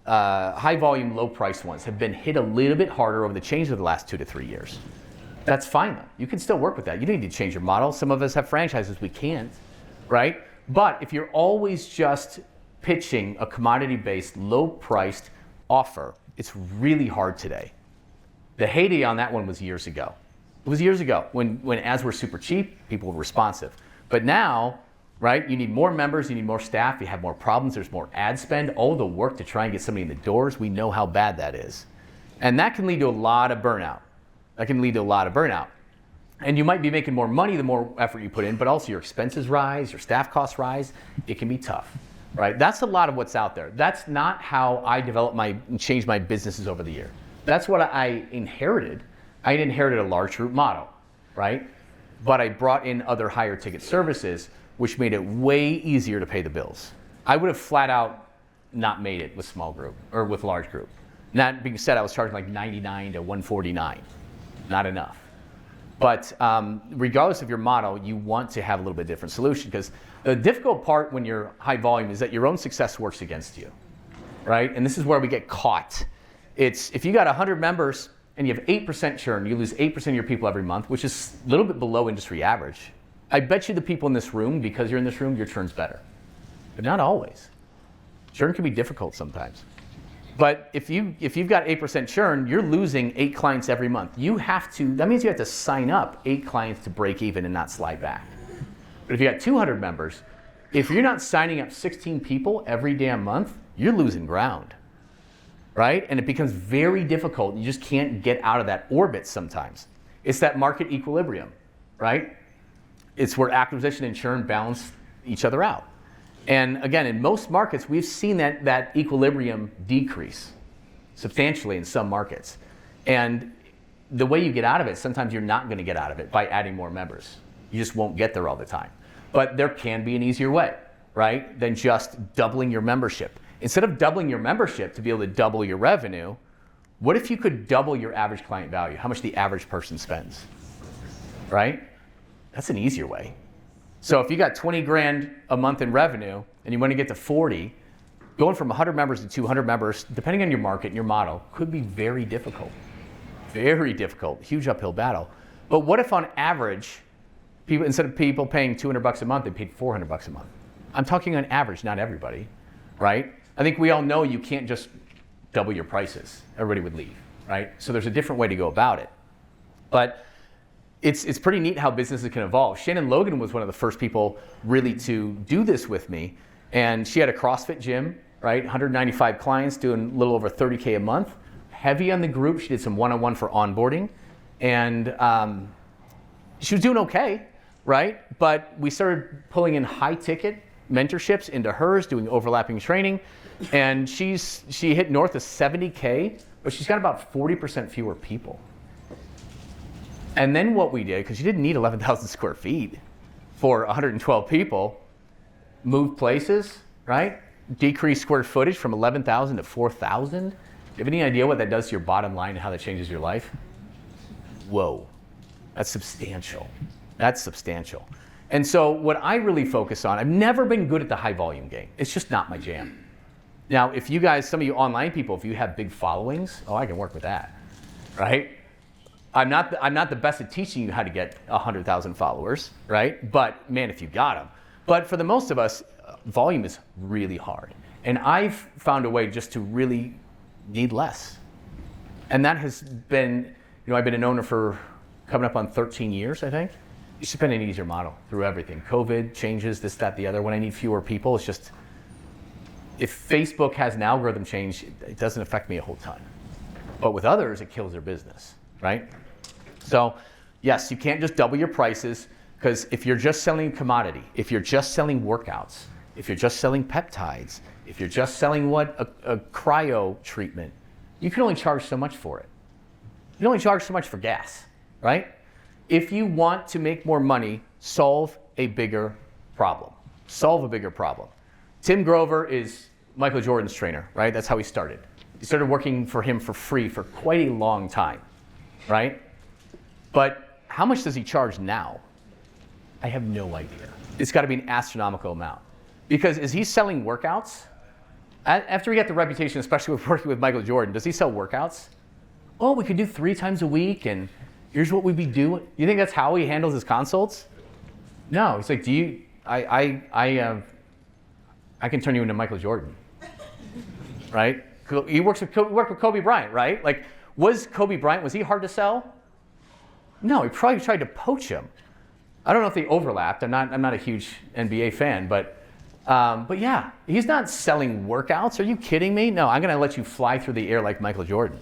low price ones have been hit a little bit harder over the change of the last 2 to 3 years. That's fine though. You can still work with that. You don't need to change your model. Some of us have franchises, we can't, right? But if you're always just pitching a commodity-based, low-priced offer, it's really hard today. The heyday on that one was years ago. It was years ago when ads were super cheap, people were responsive. But now, right, you need more members, you need more staff, you have more problems, there's more ad spend, all the work to try and get somebody in the doors, we know how bad that is. And that can lead to a lot of burnout. And you might be making more money the more effort you put in, but also your expenses rise, your staff costs rise, it can be tough, right? That's a lot of what's out there. That's not how I changed my businesses over the year. That's what I inherited. I inherited a large group model, right? But I brought in other higher ticket services, which made it way easier to pay the bills. I would have flat out not made it with small group or with large group. That being said, I was charging like $99 to $149, not enough. But regardless of your model, you want to have a little bit different solution because the difficult part when you're high volume is that your own success works against you, right? And this is where we get caught. It's if you got 100 members and you have 8% churn, you lose 8% of your people every month, which is a little bit below industry average. I bet you the people in this room, because you're in this room, your churn's better. But not always. Churn can be difficult sometimes. But if you've got 8% churn, you're losing 8 clients every month. That means you have to sign up 8 clients to break even and not slide back. But if you got 200 members, if you're not signing up 16 people every damn month, you're losing ground. Right? And it becomes very difficult. You just can't get out of that orbit sometimes. It's that market equilibrium, right? It's where acquisition and churn balance each other out. And again, in most markets, we've seen that equilibrium decrease substantially in some markets. And the way you get out of it, sometimes you're not going to get out of it by adding more members. You just won't get there all the time. But there can be an easier way, right, than just doubling your membership. Instead of doubling your membership to be able to double your revenue, what if you could double your average client value, how much the average person spends, right? That's an easier way. So if you got 20 grand a month in revenue and you want to get to 40, going from 100 members to 200 members, depending on your market and your model, could be very difficult. Very difficult, huge uphill battle. But what if on average, instead of people paying $200 a month, they paid $400 a month? I'm talking on average, not everybody, right? I think we all know you can't just double your prices. Everybody would leave, right? So there's a different way to go about it. But it's pretty neat how businesses can evolve. Shannon Logan was one of the first people really to do this with me. And she had a CrossFit gym, right? 195 clients doing a little over $30K a month. Heavy on the group. She did some one-on-one for onboarding. And she was doing okay, right? But we started pulling in high ticket mentorships into hers, doing overlapping training. And she hit north of 70K, but she's got about 40% fewer people. And then what we did, because you didn't need 11,000 square feet for 112 people, moved places, right? Decreased square footage from 11,000 to 4,000. Do you have any idea what that does to your bottom line and how that changes your life? Whoa, that's substantial. That's substantial. And so what I really focus on, I've never been good at the high volume game. It's just not my jam. Now, if you guys, some of you online people, if you have big followings, I can work with that, right? I'm not the best at teaching you how to get 100,000 followers, right? But man, if you got them. But for the most of us, volume is really hard. And I've found a way just to really need less. And that has been, I've been an owner for coming up on 13 years, I think. It's just been an easier model through everything. COVID changes, this, that, the other. When I need fewer people, it's just, if Facebook has an algorithm change, it doesn't affect me a whole ton. But with others, it kills their business, right? So yes, you can't just double your prices, because if you're just selling commodity, if you're just selling workouts, if you're just selling peptides, if you're just selling a cryo treatment, you can only charge so much for it. You can only charge so much for gas, right? If you want to make more money, solve a bigger problem. Solve a bigger problem. Tim Grover is Michael Jordan's trainer, right? That's how he started. He started working for him for free for quite a long time, right? But how much does he charge now? I have no idea. It's got to be an astronomical amount. Because is he selling workouts? After he got the reputation, especially with working with Michael Jordan, does he sell workouts? Oh, we could do 3 times a week, and here's what we'd be doing. You think that's how he handles his consults? No, he's like, I can turn you into Michael Jordan, right? He worked with Kobe Bryant, right? Like, was Kobe Bryant, was he hard to sell? No, he probably tried to poach him. I don't know if they overlapped. I'm not a huge NBA fan, but yeah, he's not selling workouts. Are you kidding me? No, I'm going to let you fly through the air like Michael Jordan,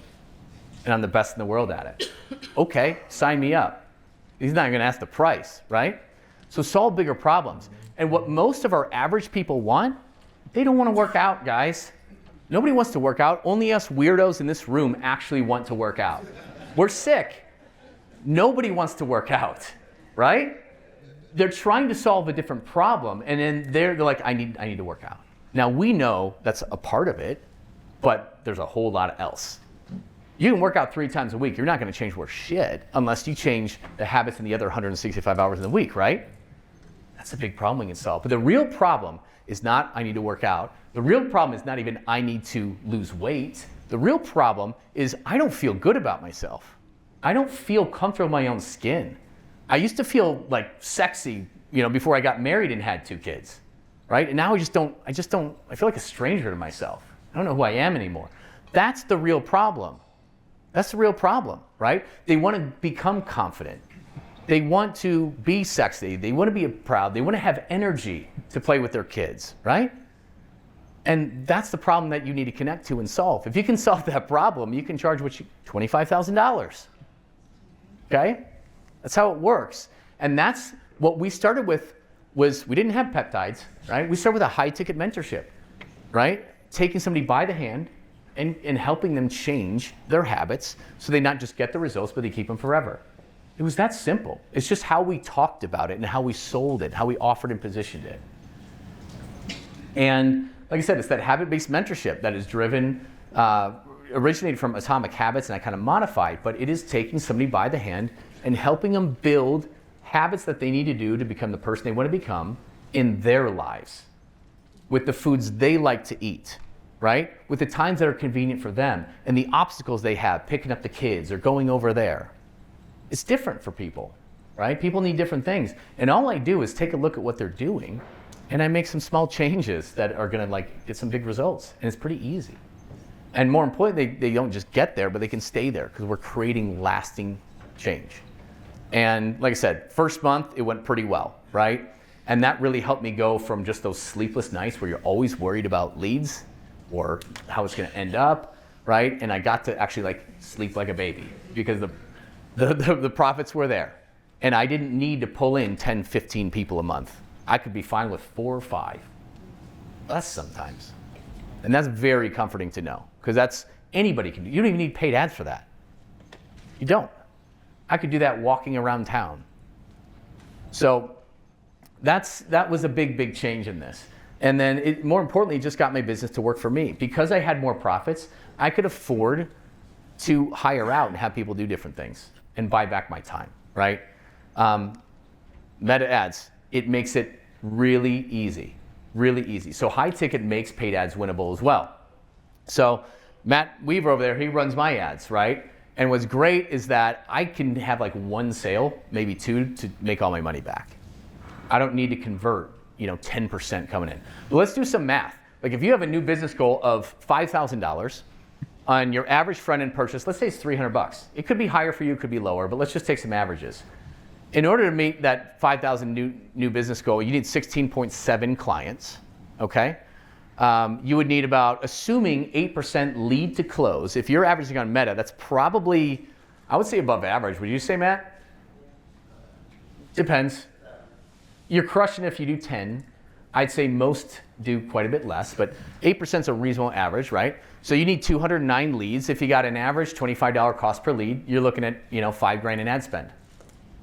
and I'm the best in the world at it. Okay, sign me up. He's not going to ask the price, right? So solve bigger problems. And what most of our average people want, they don't want to work out, guys. Nobody wants to work out. Only us weirdos in this room actually want to work out. We're sick. Nobody wants to work out, right? They're trying to solve a different problem, and then they're like, I need to work out. Now, we know that's a part of it, but there's a whole lot else. You can work out 3 times a week. You're not going to change worth shit unless you change the habits in the other 165 hours in the week, right? That's a big problem we can solve. But the real problem is not I need to work out. The real problem is not even I need to lose weight. The real problem is I don't feel good about myself. I don't feel comfortable in my own skin. I used to feel like sexy, before I got married and had 2 kids, right? And now I feel like a stranger to myself. I don't know who I am anymore. That's the real problem. That's the real problem, right? They want to become confident. They want to be sexy. They want to be proud. They want to have energy to play with their kids, right? And that's the problem that you need to connect to and solve. If you can solve that problem, you can charge $25,000. Okay? That's how it works. And that's what we started with. Was we didn't have peptides, right? We started with a high-ticket mentorship, right? Taking somebody by the hand and helping them change their habits so they not just get the results, but they keep them forever. It was that simple. It's just how we talked about it and how we sold it, how we offered and positioned it. And like I said, it's that habit-based mentorship that is driven, originated from Atomic Habits, and I kind of modified, but it is taking somebody by the hand and helping them build habits that they need to do to become the person they want to become in their lives, with the foods they like to eat, right? With the times that are convenient for them and the obstacles they have, picking up the kids or going over there. It's different for people, right? People need different things. And all I do is take a look at what they're doing, and I make some small changes that are going to get some big results. And it's pretty easy. And more importantly, they don't just get there, but they can stay there because we're creating lasting change. And like I said, first month, it went pretty well, right? And that really helped me go from just those sleepless nights where you're always worried about leads or how it's going to end up, right? And I got to actually sleep like a baby because the profits were there. And I didn't need to pull in 10, 15 people a month. I could be fine with 4 or 5, less sometimes. And that's very comforting to know, because that's anybody can do. You don't even need paid ads for that. You don't. I could do that walking around town. So that was a big, big change in this. And then more importantly, it just got my business to work for me. Because I had more profits, I could afford to hire out and have people do different things and buy back my time, right? Meta ads, it makes it really easy, really easy. So high ticket makes paid ads winnable as well. So Matt Weaver over there, he runs my ads, right? And what's great is that I can have 1 sale, maybe 2, to make all my money back. I don't need to convert, 10% coming in. But let's do some math. If you have a new business goal of $5,000 on your average front-end purchase, let's say it's 300 bucks. It could be higher for you, it could be lower, but let's just take some averages. In order to meet that 5,000 new business goal, you need 16.7 clients, okay? You would need about, assuming 8% lead to close. If you're averaging on Meta, that's probably, I would say above average. Would you say, Matt? Depends. You're crushing if you do 10. I'd say most do quite a bit less, but 8% is a reasonable average, right? So you need 209 leads. If you got an average $25 cost per lead, you're looking at $5,000 in ad spend,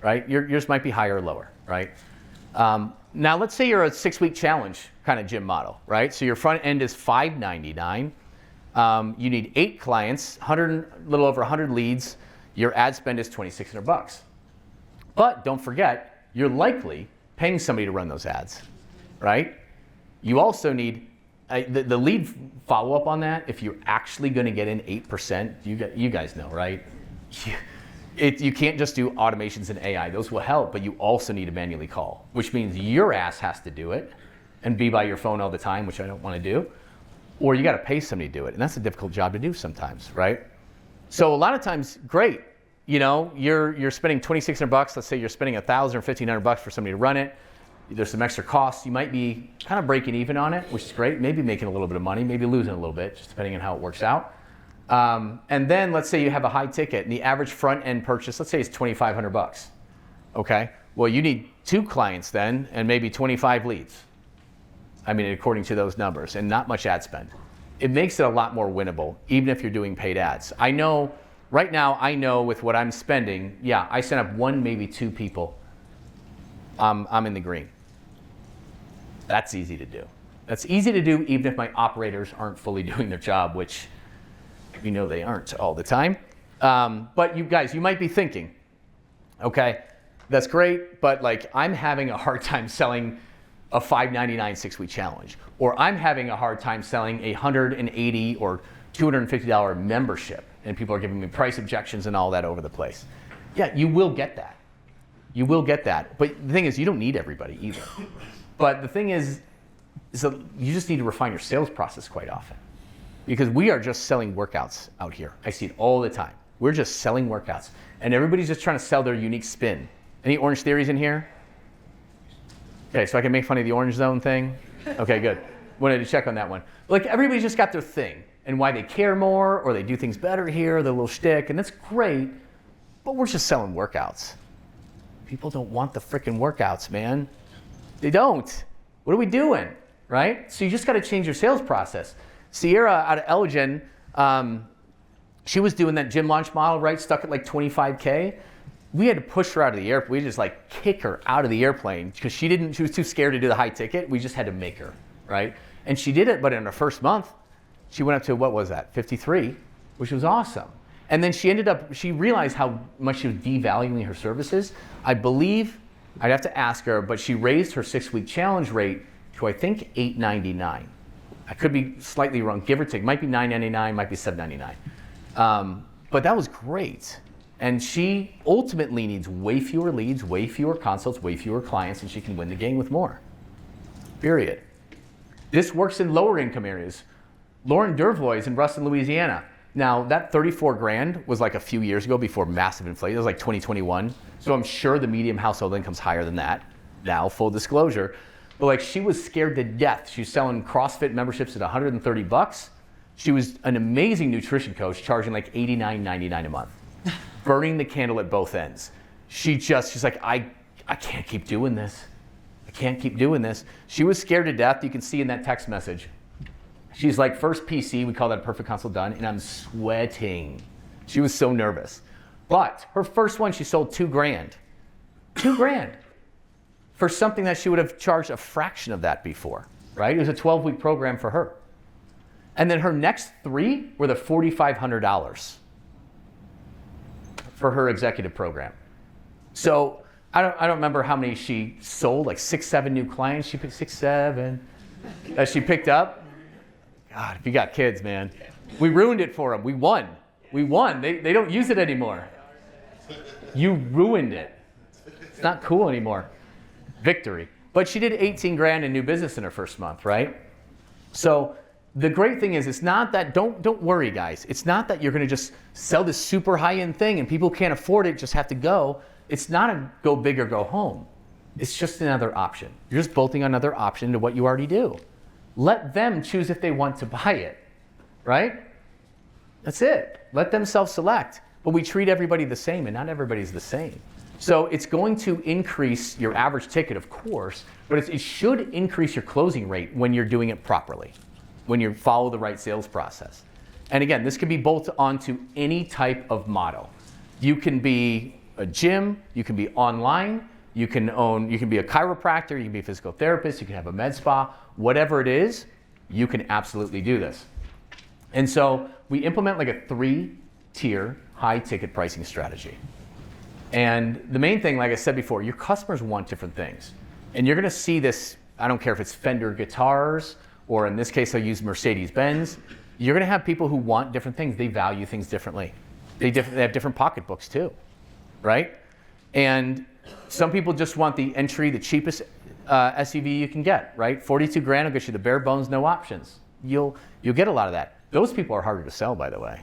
right? Yours might be higher or lower, right? Now let's say you're a 6-week challenge kind of gym model, right? So your front end is $599. You need 8 clients, a little over 100 leads. Your ad spend is $2,600. But don't forget, you're likely paying somebody to run those ads, right? You also need the lead follow-up on that. If you're actually going to get in 8%, you guys know, right? You can't just do automations and AI. Those will help, but you also need to manually call, which means your ass has to do it and be by your phone all the time, which I don't want to do, or you got to pay somebody to do it, and that's a difficult job to do sometimes, right? So a lot of times, great, you're spending $2,600. Let's say you're spending $1,000 or $1,500 for somebody to run it. There's some extra costs. You might be kind of breaking even on it, which is great. Maybe making a little bit of money, maybe losing a little bit, just depending on how it works out. And then let's say you have a high ticket and the average front end purchase, let's say it's $2,500. Okay. Well, you need 2 clients then and maybe 25 leads. I mean, according to those numbers, and not much ad spend. It makes it a lot more winnable, even if you're doing paid ads. I know right now, with what I'm spending, yeah, I send up 1, maybe 2 people. I'm in the green. That's easy to do. That's easy to do even if my operators aren't fully doing their job, which we know they aren't all the time. But you guys, you might be thinking, okay, that's great, but like I'm having a hard time selling a $599 6-week challenge, or I'm having a hard time selling a $180 or $250 membership, and people are giving me price objections and all that over the place. Yeah, you will get that. You will get that. But the thing is, you don't need everybody either. But the thing is that you just need to refine your sales process quite often. Because we are just selling workouts out here. I see it all the time. We're just selling workouts. And everybody's just trying to sell their unique spin. Any Orange Theories in here? Okay, so I can make fun of the Orange Zone thing? Okay, good. Wanted to check on that one. Like, everybody's just got their thing and why they care more, or they do things better here, their little shtick, and that's great, but we're just selling workouts. People don't want the frickin' workouts, man. They don't. What are we doing, right? So you just got to change your sales process. Sierra out of Elogen, she was doing that gym launch model, right? Stuck at like 25K. We had to push her out of the airplane. We just like kick her out of the airplane because she was too scared to do the high ticket. We just had to make her, right? And she did it, but in her first month, she went up to, what was that, 53, which was awesome. And then she realized how much she was devaluing her services. I believe, I'd have to ask her, but she raised her 6-week challenge rate to, I think, $899. I could be slightly wrong, give or take. Might be $999, might be $799. But that was great. And she ultimately needs way fewer leads, way fewer consults, way fewer clients, and she can win the game with more. Period. This works in lower income areas. Lauren Dervoy is in Ruston, Louisiana. Now, that 34 grand was like a few years ago before massive inflation. It was like 2021. So I'm sure the median household income's higher than that. Now, full disclosure. But like, she was scared to death. She was selling CrossFit memberships at $130. She was an amazing nutrition coach, charging like $89.99 a month. Burning the candle at both ends. She's like, I can't keep doing this. I can't keep doing this. She was scared to death. You can see in that text message. She's like, first PC, we call that a perfect consult done, and I'm sweating. She was so nervous. But her first one, she sold $2,000. $2,000 for something that she would have charged a fraction of that before, right? It was a 12-week program for her. And then her next 3 were the $4,500 for her executive program. So I don't remember how many she sold, like 6, 7 new clients. She picked 6, 7 that she picked up. God, if you got kids, man. We ruined it for them. We won. We won. They don't use it anymore. You ruined it. It's not cool anymore. Victory. But she did 18 grand in new business in her first month, right? So the great thing is, it's not that, don't worry guys, it's not that you're gonna just sell this super high-end thing and people who can't afford it just have to go. It's not a go big or go home. It's just another option. You're just bolting another option to what you already do. Let them choose if they want to buy it, right? That's it. Let them self-select. But we treat everybody the same, and not everybody's the same. So it's going to increase your average ticket, of course, but it should increase your closing rate when you're doing it properly, when you follow the right sales process. And again, this can be bolted onto any type of model. You can be a gym, you can be online, you can be a chiropractor, you can be a physical therapist, you can have a med spa, whatever it is, you can absolutely do this. And so we implement like a 3-tier high ticket pricing strategy. And the main thing, like I said before, your customers want different things. And you're gonna see this, I don't care if it's Fender guitars, or in this case, I'll use Mercedes-Benz. You're gonna have people who want different things. They value things differently. They have different pocketbooks too, right? And some people just want the entry, the cheapest SUV you can get, right? 42 grand will get you the bare bones, no options. You'll get a lot of that. Those people are harder to sell, by the way.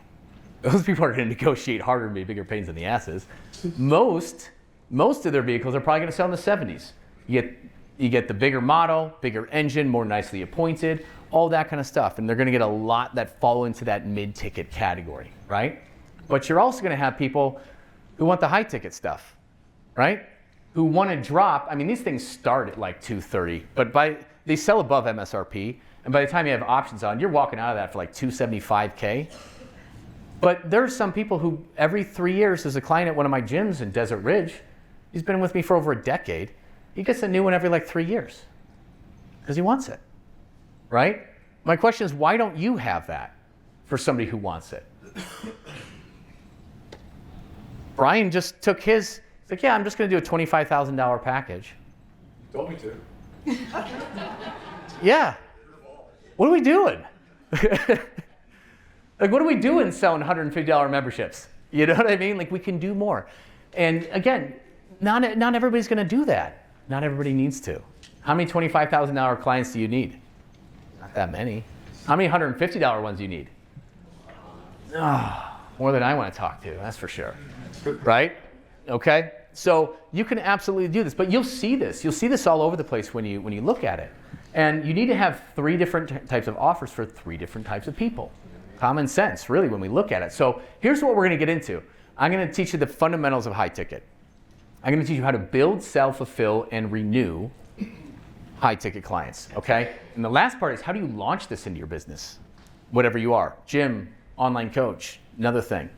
Those people are going to negotiate harder and be bigger pains in the asses. Most of their vehicles are probably going to sell in the 70s. You get the bigger model, bigger engine, more nicely appointed, all that kind of stuff. And they're going to get a lot that fall into that mid-ticket category, right? But you're also going to have people who want the high-ticket stuff, right? Who want to drop. I mean, these things start at like $230, but they sell above MSRP. And by the time you have options on, you're walking out of that for like $275K. But there are some people who every 3 years, there's a client at one of my gyms in Desert Ridge. He's been with me for over a decade. He gets a new one every like 3 years because he wants it, right? My question is, why don't you have that for somebody who wants it? Brian just took his, he's like, yeah, I'm just going to do a $25,000 package. You told me to. Yeah. What are we doing? Like, what are we doing selling $150 memberships? You know what I mean? Like, we can do more. And again, not everybody's going to do that. Not everybody needs to. How many $25,000 clients do you need? Not that many. How many $150 ones do you need? Oh, more than I want to talk to, that's for sure. Right? Okay? So you can absolutely do this, but you'll see this. You'll see this all over the place when you look at it. And you need to have 3 different types of offers for 3 different types of people. Common sense, really, when we look at it. So here's what we're going to get into. I'm going to teach you the fundamentals of high ticket. I'm going to teach you how to build, sell, fulfill, and renew high ticket clients, okay? And the last part is, how do you launch this into your business? Whatever you are, gym, online coach, another thing.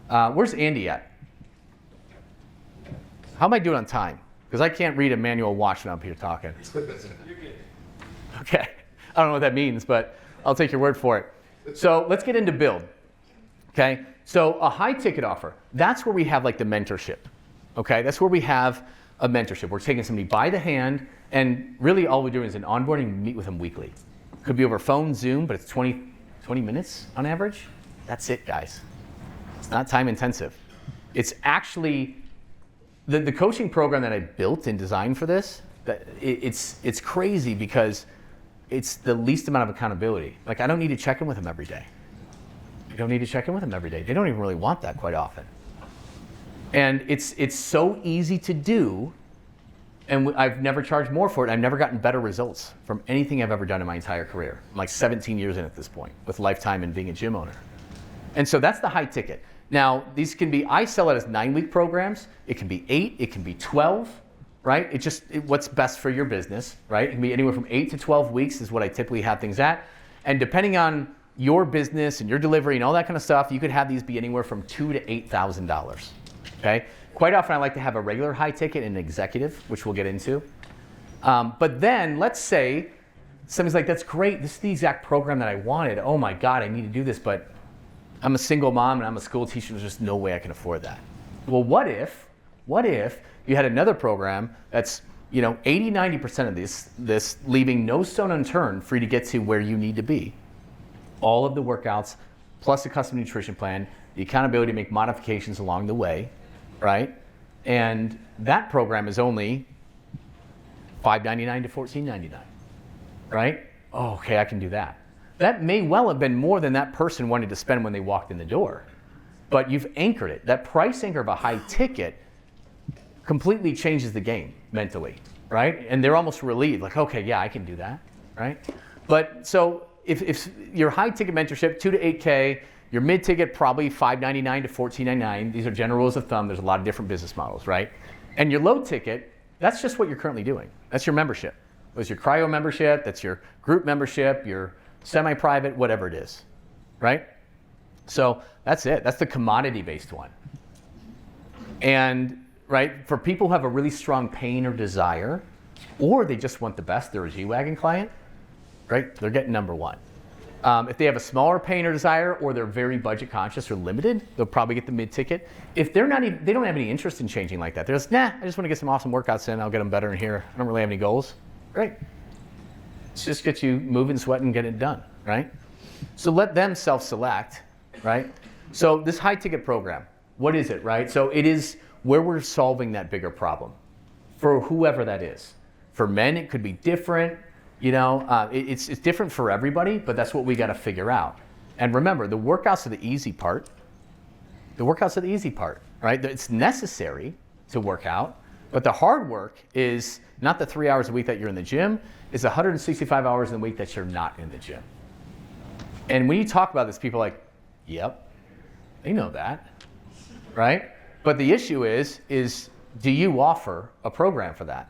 Where's Andy at? How am I doing on time? Because I can't read a manual watch when I'm here talking. Okay, I don't know what that means, but I'll take your word for it. So let's get into build, okay? So a high ticket offer, that's where we have like the mentorship, okay? That's where we have a mentorship. We're taking somebody by the hand, and really all we're doing is an onboarding, meet with them weekly. Could be over phone, Zoom, but it's 20 minutes on average. That's it, guys. It's not time intensive. It's actually, the coaching program that I built and designed for this, it's crazy because it's the least amount of accountability. Like, I don't need to check in with them every day. I don't need to check in with them every day. They don't even really want that quite often. And it's so easy to do, and I've never charged more for it. I've never gotten better results from anything I've ever done in my entire career. I'm like 17 years in at this point with lifetime and being a gym owner. And so that's the high ticket. Now, these can be, I sell it as 9-week programs. It can be 8, it can be 12. Right? What's best for your business, right? It can be anywhere from 8 to 12 weeks is what I typically have things at. And depending on your business and your delivery and all that kind of stuff, you could have these be anywhere from $2,000 to $8,000, okay? Quite often I like to have a regular high ticket and an executive, which we'll get into. But then let's say somebody's like, that's great, this is the exact program that I wanted. Oh my God, I need to do this, but I'm a single mom and I'm a school teacher, there's just no way I can afford that. Well, what if you had another program that's, 80, 90% of this leaving no stone unturned for you to get to where you need to be. All of the workouts, plus a custom nutrition plan, the accountability to make modifications along the way, right? And that program is only $599 to $1,499, right? Oh, okay, I can do that. That may well have been more than that person wanted to spend when they walked in the door. But you've anchored it. That price anchor of a high ticket completely changes the game mentally, right? And they're almost relieved, like, okay, yeah, I can do that, right? But so if your high ticket mentorship, 2 to 8K, your mid ticket probably $599 to $1499. These are general rules of thumb. There's a lot of different business models, right? And your low ticket, that's just what you're currently doing. That's your membership. That's your cryo membership, that's your group membership, your semi-private, whatever it is, right? So that's it. That's the commodity-based one. And, right, for people who have a really strong pain or desire, or they just want the best, they're a G-Wagon client, right? They're getting number one. If they have a smaller pain or desire, or they're very budget conscious or limited, they'll probably get the mid-ticket. If they're not even, they don't have any interest in changing like that. They're just, nah, I just want to get some awesome workouts in. I'll get them better in here. I don't really have any goals. Great. Let's just get you moving, sweating, get it done, right? So let them self-select, right? So this high-ticket program, what is it, right? So it is where we're solving that bigger problem for whoever that is. For men, it could be different. You know, it's different for everybody, but that's what we got to figure out. And remember, the workouts are the easy part. The workouts are the easy part, right? It's necessary to work out, but the hard work is not the 3 hours a week that you're in the gym, it's 165 hours in the week that you're not in the gym. And when you talk about this, people are like, yep, they know that, right? But the issue is do you offer a program for that?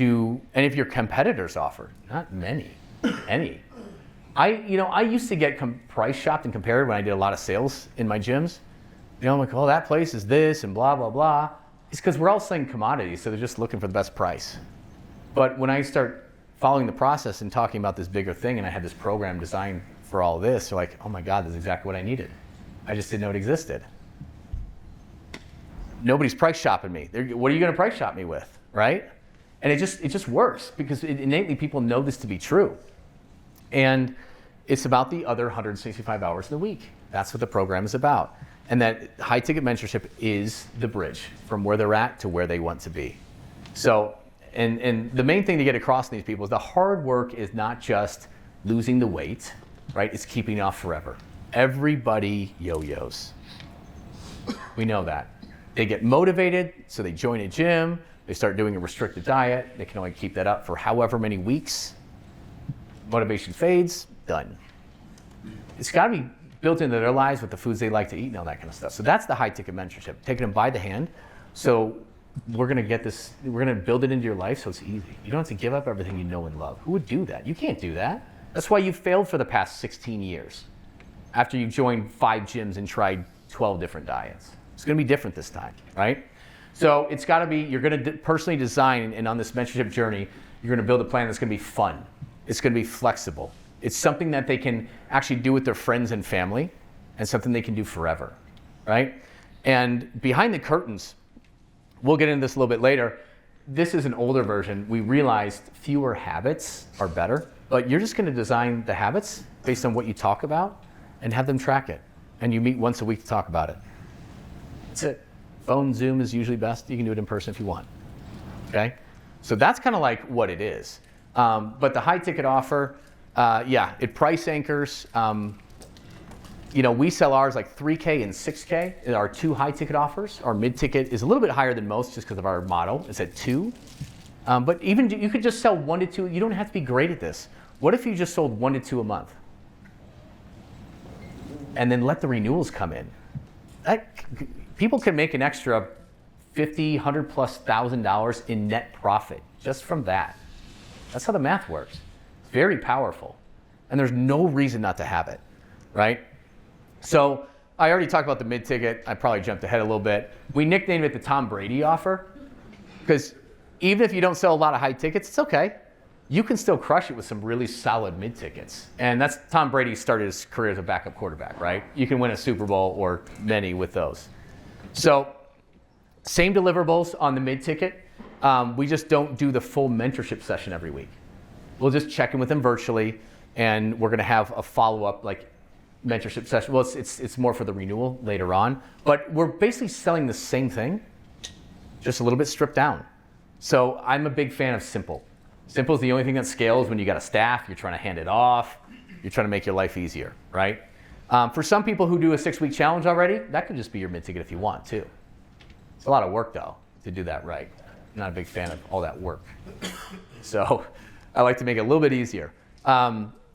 And if your competitors offer, not many, any. I used to get price shopped and compared when I did a lot of sales in my gyms. You know, I'm like, oh, that place is this and blah, blah, blah. It's because we're all selling commodities, so they're just looking for the best price. But when I start following the process and talking about this bigger thing, and I had this program designed for all this, they're like, oh my God, this is exactly what I needed. I just didn't know it existed. Nobody's price shopping me. What are you going to price shop me with, right? And it just works because innately people know this to be true. And it's about the other 165 hours in the week. That's what the program is about. And that high ticket mentorship is the bridge from where they're at to where they want to be. So, and the main thing to get across to these people is the hard work is not just losing the weight, right? It's keeping it off forever. Everybody yo-yos. We know that. They get motivated, so they join a gym. They start doing a restricted diet. They can only keep that up for however many weeks. Motivation fades, done. It's got to be built into their lives with the foods they like to eat and all that kind of stuff. So that's the high ticket mentorship, taking them by the hand. So we're going to get this, we're going to build it into your life so it's easy. You don't have to give up everything you know and love. Who would do that? You can't do that. That's why you failed for the past 16 years after you've joined 5 gyms and tried 12 different diets. It's going to be different this time, right? So it's got to be, you're going to personally design, and on this mentorship journey, you're going to build a plan that's going to be fun. It's going to be flexible. It's something that they can actually do with their friends and family, and something they can do forever, right? And behind the curtains, we'll get into this a little bit later. This is an older version. We realized fewer habits are better, but you're just going to design the habits based on what you talk about and have them track it. And you meet once a week to talk about it. That's it. Phone, Zoom is usually best. You can do it in person if you want. Okay? So that's kind of like what it is. But the high ticket offer, yeah, it price anchors. You know, we sell ours like 3K and 6K. Our 2 high ticket offers. Our mid ticket is a little bit higher than most just because of our model. It's at 2. But even you could just sell 1 to 2. You don't have to be great at this. What if you just sold 1 to 2 a month? And then let the renewals come in. People can make an extra $50,000, $100,000+ in net profit just from that. That's how the math works. It's very powerful. And there's no reason not to have it, right? So I already talked about the mid-ticket. I probably jumped ahead a little bit. We nicknamed it the Tom Brady offer because even if you don't sell a lot of high tickets, it's okay. You can still crush it with some really solid mid-tickets. And that's Tom Brady started his career as a backup quarterback, right? You can win a Super Bowl or many with those. So same deliverables on the mid-ticket. We just don't do the full mentorship session every week. We'll just check in with them virtually, and we're going to have a follow-up like mentorship session. Well, it's more for the renewal later on, but we're basically selling the same thing, just a little bit stripped down. So I'm a big fan of simple. Simple is the only thing that scales when you got a staff, you're trying to hand it off. You're trying to make your life easier, right? For some people who do a 6-week challenge already, that could just be your mid-ticket if you want too. It's a lot of work though to do that right. I'm not a big fan of all that work. So I like to make it a little bit easier.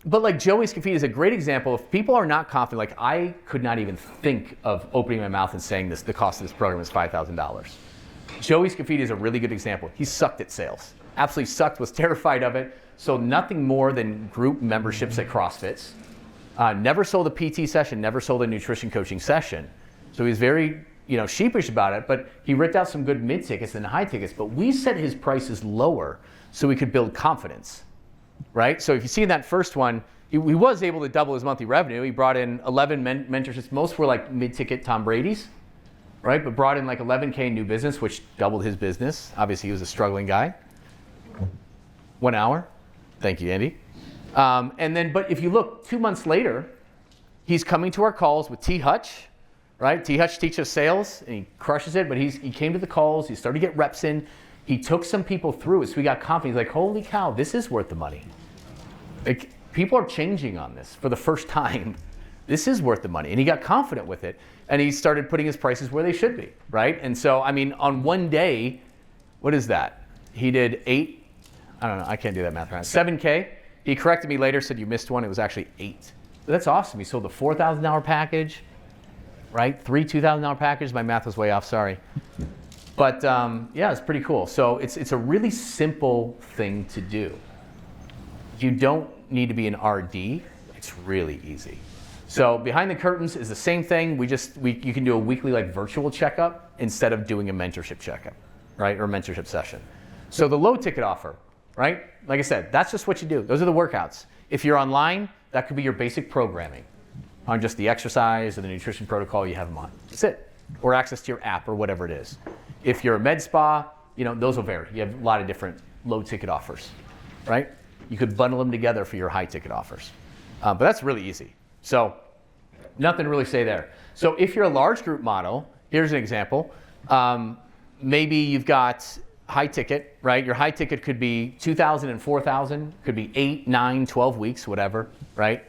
But like Joey's Confetti is a great example. If people are not confident, like I could not even think of opening my mouth and saying this, the cost of this program is $5,000. Joey's Confetti is a really good example. He sucked at sales. Absolutely sucked, was terrified of it. Sold nothing more than group memberships at CrossFits. Never sold a PT session, never sold a nutrition coaching session. So he was very sheepish about it, but he ripped out some good mid tickets and high tickets, but we set his prices lower so we could build confidence. Right? So if you see in that first one, he was able to double his monthly revenue. He brought in 11 mentorships. Most were like mid-ticket Tom Brady's, right? But brought in like 11K new business, which doubled his business. Obviously, he was a struggling guy. 1 hour. Thank you, Andy. But if you look 2 months later, he's coming to our calls with T. Hutch, right? T. Hutch teaches sales, and he crushes it, but he came to the calls. He started to get reps in. He took some people through it, so we got confident. He's like, holy cow, this is worth the money. Like, people are changing on this for the first time. This is worth the money. And he got confident with it, and he started putting his prices where they should be, right? And so, I mean, on one day, what is that? He did I don't know, I can't do that math right. 7K. He corrected me later, said you missed one. It was actually 8. But that's awesome. He sold a $4,000 package, right? 3 $2,000 packages. My math was way off, sorry. But yeah, it's pretty cool. So it's a really simple thing to do. You don't need to be an RD. It's really easy. So behind the curtains is the same thing. You can do a weekly like virtual checkup instead of doing a mentorship checkup, right? Or a mentorship session. So the low ticket offer, right? Like I said, that's just what you do. Those are the workouts. If you're online, that could be your basic programming on just the exercise or the nutrition protocol you have them on. That's it. Or access to your app or whatever it is. If you're a med spa, those will vary. You have a lot of different low ticket offers, right? You could bundle them together for your high ticket offers. But that's really easy. So nothing to really say there. So if you're a large group model, here's an example. Maybe you've got high ticket, right? Your high ticket could be 2,000 and 4,000, could be 8, 9, 12 weeks, whatever, right?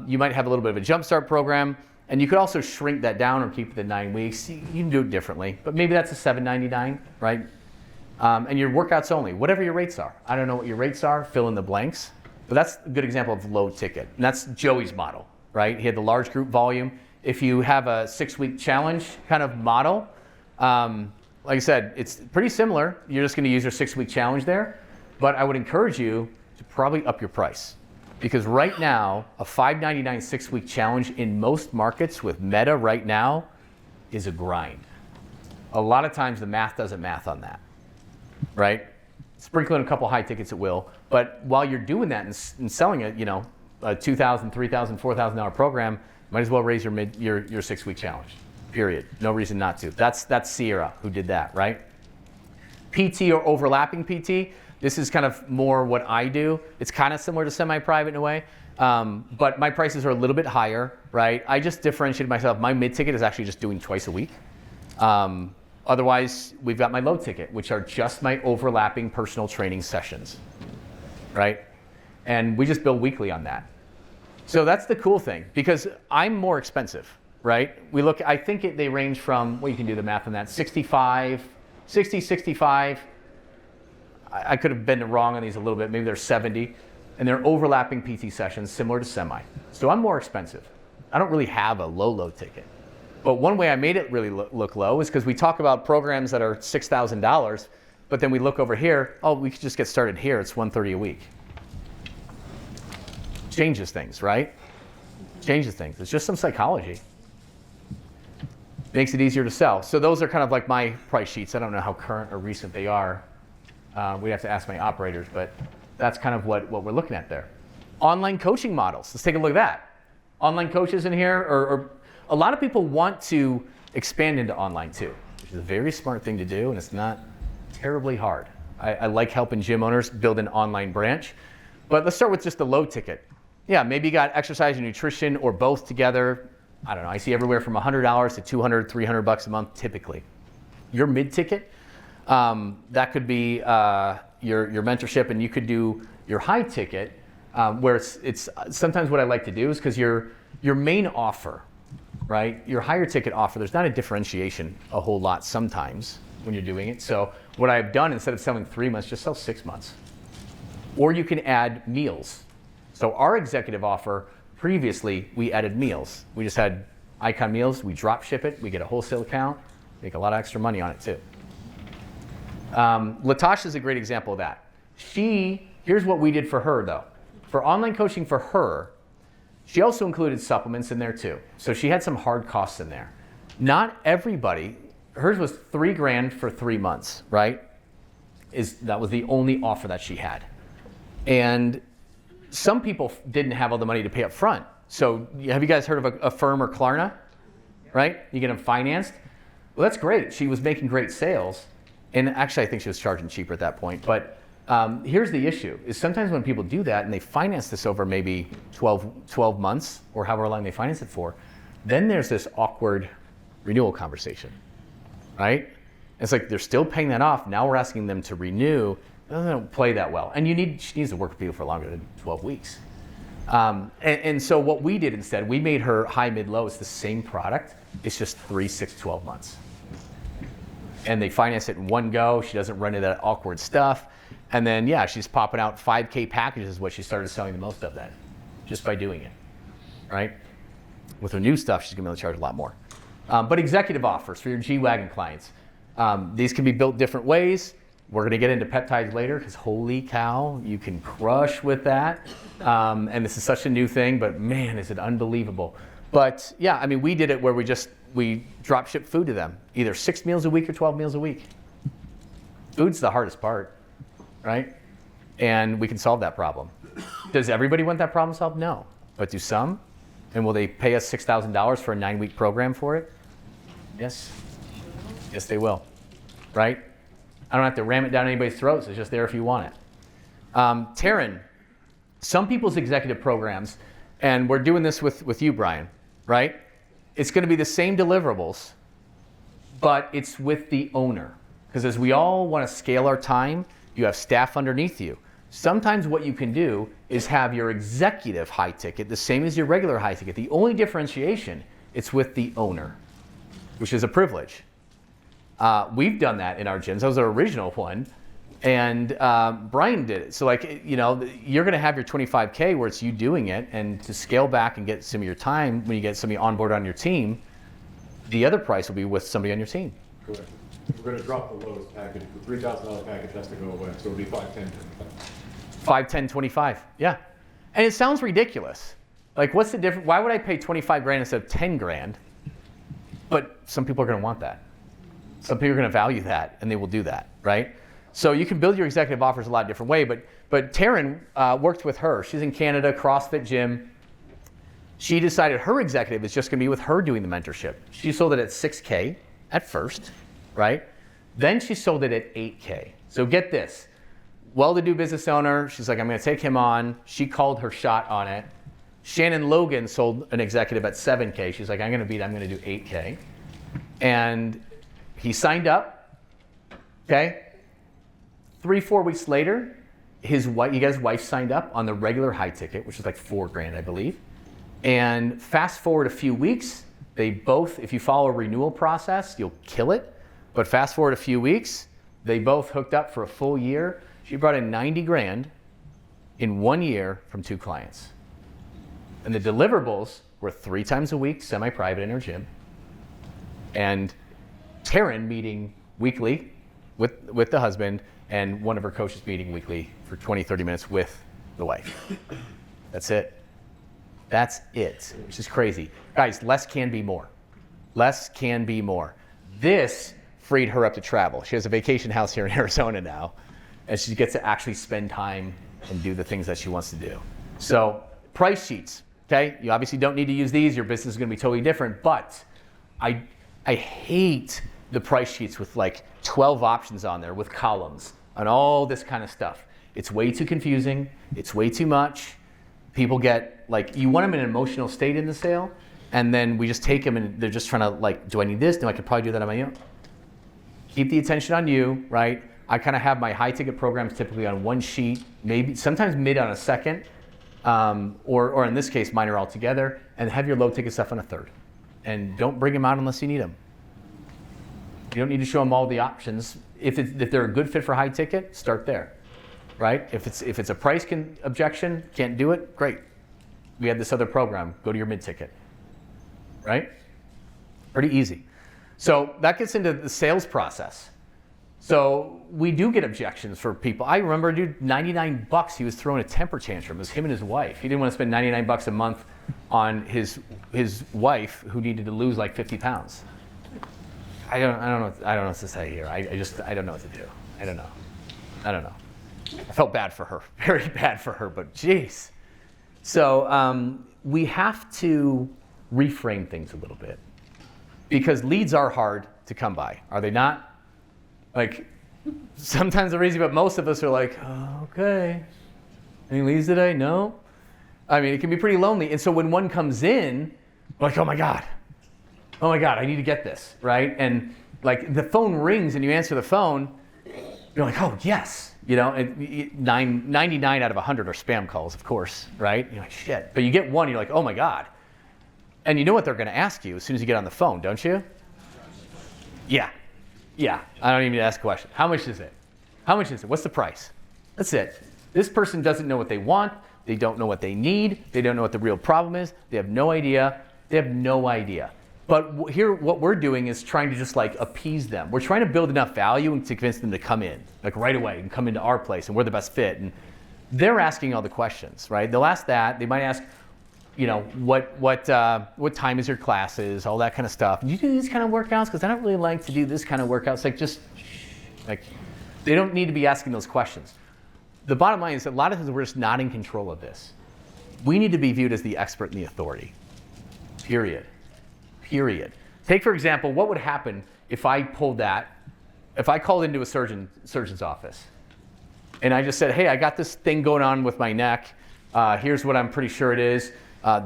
You might have a little bit of a jumpstart program. And you could also shrink that down or keep it at 9 weeks. You can do it differently, but maybe that's a $799, right? And your workouts only, whatever your rates are. I don't know what your rates are, fill in the blanks. But that's a good example of low ticket. And that's Joey's model, right? He had the large group volume. If you have a 6-week challenge kind of model, like I said, it's pretty similar. You're just gonna use your 6-week challenge there. But I would encourage you to probably up your price. Because right now, a $599 6-week challenge in most markets with Meta right now is a grind. A lot of times the math doesn't math on that, right? Sprinkle in a couple high tickets it will, but while you're doing that and selling it, a $2,000, $3,000, $4,000 program, might as well raise your 6-week challenge, period. No reason not to. That's Sierra who did that, right? PT or overlapping PT. This is kind of more what I do. It's kind of similar to semi-private in a way, but my prices are a little bit higher, right? I just differentiated myself. My mid-ticket is actually just doing twice a week. Otherwise, we've got my low ticket, which are just my overlapping personal training sessions, right? And we just bill weekly on that. So that's the cool thing, because I'm more expensive, right? I think they range from, well, you can do the math on that, 65, I could have been wrong on these a little bit. Maybe they're 70, and they're overlapping PT sessions similar to semi. So I'm more expensive. I don't really have a low ticket. But one way I made it really look low is because we talk about programs that are $6,000, but then we look over here, oh, we could just get started here. It's $130 a week. Changes things, right? Changes things. It's just some psychology. Makes it easier to sell. So those are kind of like my price sheets. I don't know how current or recent they are. We'd have to ask my operators, but that's kind of what we're looking at there. Online coaching models. Let's take a look at that. Online coaches in here, or a lot of people want to expand into online too, which is a very smart thing to do, and it's not terribly hard. I like helping gym owners build an online branch. But let's start with just the low ticket. Yeah, maybe you got exercise and nutrition or both together. I don't know, I see everywhere from $100 to $200, $300 a month typically. Your mid-ticket, that could be your mentorship, and you could do your high ticket where it's sometimes what I like to do is because your main offer, right? Your higher ticket offer, there's not a differentiation a whole lot sometimes when you're doing it. So what I've done, instead of selling 3 months, just sell 6 months. Or you can add meals. So our executive offer, previously, we added meals. We just had Icon meals, we drop ship it, we get a wholesale account, make a lot of extra money on it too. Latasha is a great example of that. Here's what we did for her though. For online coaching for her, she also included supplements in there too. So she had some hard costs in there. Not everybody, hers was $3,000 for 3 months, right? That was the only offer that she had. And some people didn't have all the money to pay up front. So have you guys heard of a firm or Klarna, right? You get them financed. Well, that's great. She was making great sales. And actually, I think she was charging cheaper at that point. But here's the issue, is sometimes when people do that and they finance this over maybe 12 months or however long they finance it for, then there's this awkward renewal conversation, right? It's like they're still paying that off. Now we're asking them to renew. It doesn't play that well. And she needs to work with people for longer than 12 weeks. And so what we did instead, we made her high, mid, low. It's the same product. It's just 3, 6, 12 months. And they finance it in one go. She doesn't run into that awkward stuff. And then, yeah, she's popping out 5K packages is what she started selling the most of then, just by doing it, right? With her new stuff, she's gonna be able to charge a lot more. But executive offers for your G-Wagon clients. These can be built different ways. We're gonna get into peptides later because holy cow, you can crush with that. And this is such a new thing, but man, is it unbelievable. But yeah, I mean, we did it where we drop ship food to them, either 6 meals a week or 12 meals a week. Food's the hardest part, right? And we can solve that problem. Does everybody want that problem solved? No, but do some? And will they pay us $6,000 for a 9-week program for it? Yes, yes they will, right? I don't have to ram it down anybody's throats, it's just there if you want it. Taryn, some people's executive programs, and we're doing this with you, Brian, right? It's gonna be the same deliverables, but it's with the owner. Because as we all wanna scale our time, you have staff underneath you. Sometimes what you can do is have your executive high ticket the same as your regular high ticket. The only differentiation, it's with the owner, which is a privilege. We've done that in our gyms. That was our original one. And Brian did it. So like, you know, you're gonna have your 25K where it's you doing it, and to scale back and get some of your time, when you get somebody on board on your team, the other price will be with somebody on your team. Correct. We're gonna drop the lowest package. The $3,000 package has to go away, so it'll be 510. 5, 10, 25, yeah. And it sounds ridiculous. Like what's the difference? Why would I pay 25 grand instead of 10 grand? But some people are gonna want that. Some people are gonna value that and they will do that, right? So you can build your executive offers a lot different way, but Taryn worked with her. She's in Canada, CrossFit gym. She decided her executive is just gonna be with her doing the mentorship. She sold it at 6K at first, right? Then she sold it at 8K. So get this, well-to-do business owner, she's like, I'm gonna take him on. She called her shot on it. Shannon Logan sold an executive at 7K. She's like, I'm gonna do 8K. And he signed up, okay? 3-4 weeks later, you got his wife signed up on the regular high ticket, which is like $4 grand, I believe. And fast forward a few weeks, they both, if you follow a renewal process, you'll kill it. But fast forward a few weeks, they both hooked up for a full year. She brought in 90 grand in 1 year from 2 clients. And the deliverables were 3 times a week, semi-private in her gym. And Taryn meeting weekly with the husband, and one of her coaches meeting weekly for 20, 30 minutes with the wife. That's it. That's it, which is crazy. Guys, less can be more. Less can be more. This freed her up to travel. She has a vacation house here in Arizona now, and she gets to actually spend time and do the things that she wants to do. So price sheets, okay? You obviously don't need to use these. Your business is gonna be totally different, but I hate the price sheets with like 12 options on there with columns and all this kind of stuff. It's way too confusing. It's way too much. People get like, you want them in an emotional state in the sale, and then we just take them and they're just trying to like, do I need this? No, I could probably do that on my own. Keep the attention on you, right? I kind of have my high ticket programs typically on one sheet, maybe sometimes mid on a second, or in this case, minor altogether, and have your low ticket stuff on a third. And don't bring them out unless you need them. You don't need to show them all the options. If they're a good fit for high ticket, start there, right? If it's a price objection, can't do it, great. We have this other program, go to your mid ticket, right? Pretty easy. So that gets into the sales process. So we do get objections for people. I remember, dude, $99, he was throwing a temper tantrum. It was him and his wife. He didn't want to spend $99 a month on his wife who needed to lose like 50 pounds. I don't know what to say here. I don't know what to do. I don't know. I felt bad for her, very bad for her, but geez. So we have to reframe things a little bit because leads are hard to come by, are they not? Like, sometimes they're easy, but most of us are like, oh, okay. Any leads today? No. I mean, it can be pretty lonely. And so when one comes in, like, oh my God, I need to get this, right? And like the phone rings and you answer the phone, you're like, oh yes. You know, 99 out of 100 are spam calls, of course, right? You're like, shit. But you get one, you're like, oh my God. And you know what they're gonna ask you as soon as you get on the phone, don't you? Yeah, I don't even need to ask a question. How much is it? How much is it? What's the price? That's it. This person doesn't know what they want. They don't know what they need. They don't know what the real problem is. They have no idea. But here, what we're doing is trying to just like appease them. We're trying to build enough value and to convince them to come in, like right away, and come into our place, and we're the best fit. And they're asking all the questions, right? They'll ask that. They might ask, you know, what time is your classes, all that kind of stuff. Do you do these kind of workouts? Because I don't really like to do this kind of workouts. Like just, like, they don't need to be asking those questions. The bottom line is that a lot of times we're just not in control of this. We need to be viewed as the expert and the authority. Period. Take, for example, what would happen if I called into a surgeon's office and I just said, hey, I got this thing going on with my neck. Here's what I'm pretty sure it is.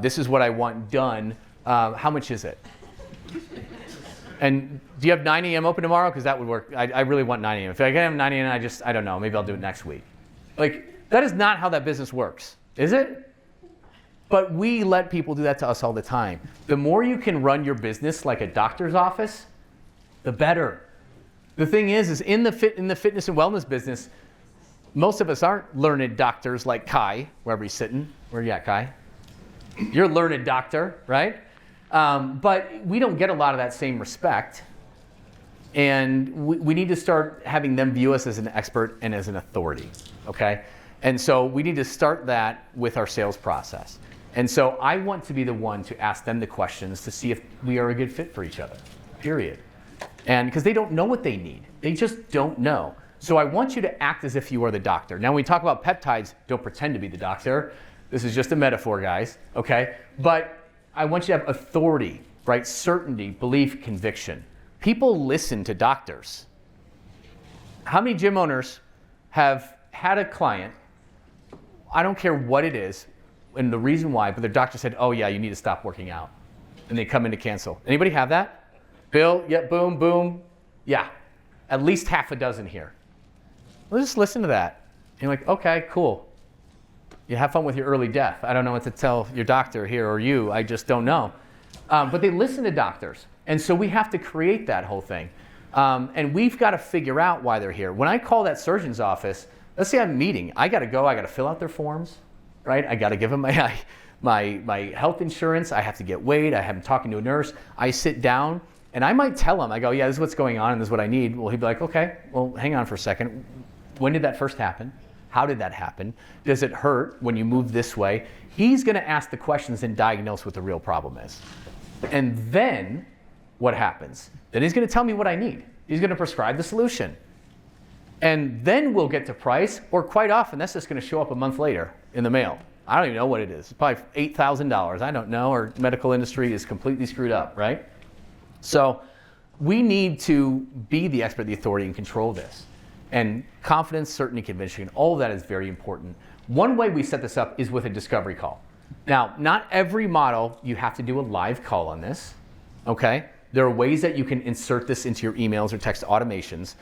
This is what I want done. How much is it? And do you have 9 a.m. open tomorrow? Because that would work. I really want 9 a.m. If I can have 9 a.m., I don't know. Maybe I'll do it next week. Like, that is not how that business works, is it? But we let people do that to us all the time. The more you can run your business like a doctor's office, the better. The thing is in the fitness and wellness business, most of us aren't learned doctors like Kai, wherever he's sitting. Where you at, Kai? You're a learned doctor, right? But we don't get a lot of that same respect. And we need to start having them view us as an expert and as an authority, okay? And so we need to start that with our sales process. And so I want to be the one to ask them the questions to see if we are a good fit for each other, period. And because they don't know what they need. They just don't know. So I want you to act as if you are the doctor. Now, when we talk about peptides, don't pretend to be the doctor. This is just a metaphor, guys, okay? But I want you to have authority, right? Certainty, belief, conviction. People listen to doctors. How many gym owners have had a client, I don't care what it is, and the reason why, but their doctor said, oh yeah, you need to stop working out. And they come in to cancel. Anybody have that? Bill, yeah, boom, boom. Yeah, at least half a dozen here. Well, just listen to that. And you're like, okay, cool. You have fun with your early death. I don't know what to tell your doctor here or you. I just don't know. But they listen to doctors. And so we have to create that whole thing. And we've got to figure out why they're here. When I call that surgeon's office, let's say I'm meeting. I got to go. I got to fill out their forms, right? I got to give them my health insurance. I have to get weighed. I have them talking to a nurse. I sit down. And I might tell him, I go, yeah, this is what's going on and this is what I need. Well, he'd be like, okay, well, hang on for a second. When did that first happen? How did that happen? Does it hurt when you move this way? He's going to ask the questions and diagnose what the real problem is. And then what happens? Then he's going to tell me what I need. He's going to prescribe the solution. And then we'll get to price, or quite often that's just going to show up a month later in the mail. I don't even know what it is. It's probably $8,000. I don't know. Our medical industry is completely screwed up, right? So we need to be the expert, the authority, and control this. And confidence, certainty, conviction, all of that is very important. One way we set this up is with a discovery call. Now, not every model, you have to do a live call on this, okay? There are ways that you can insert this into your emails or text automations,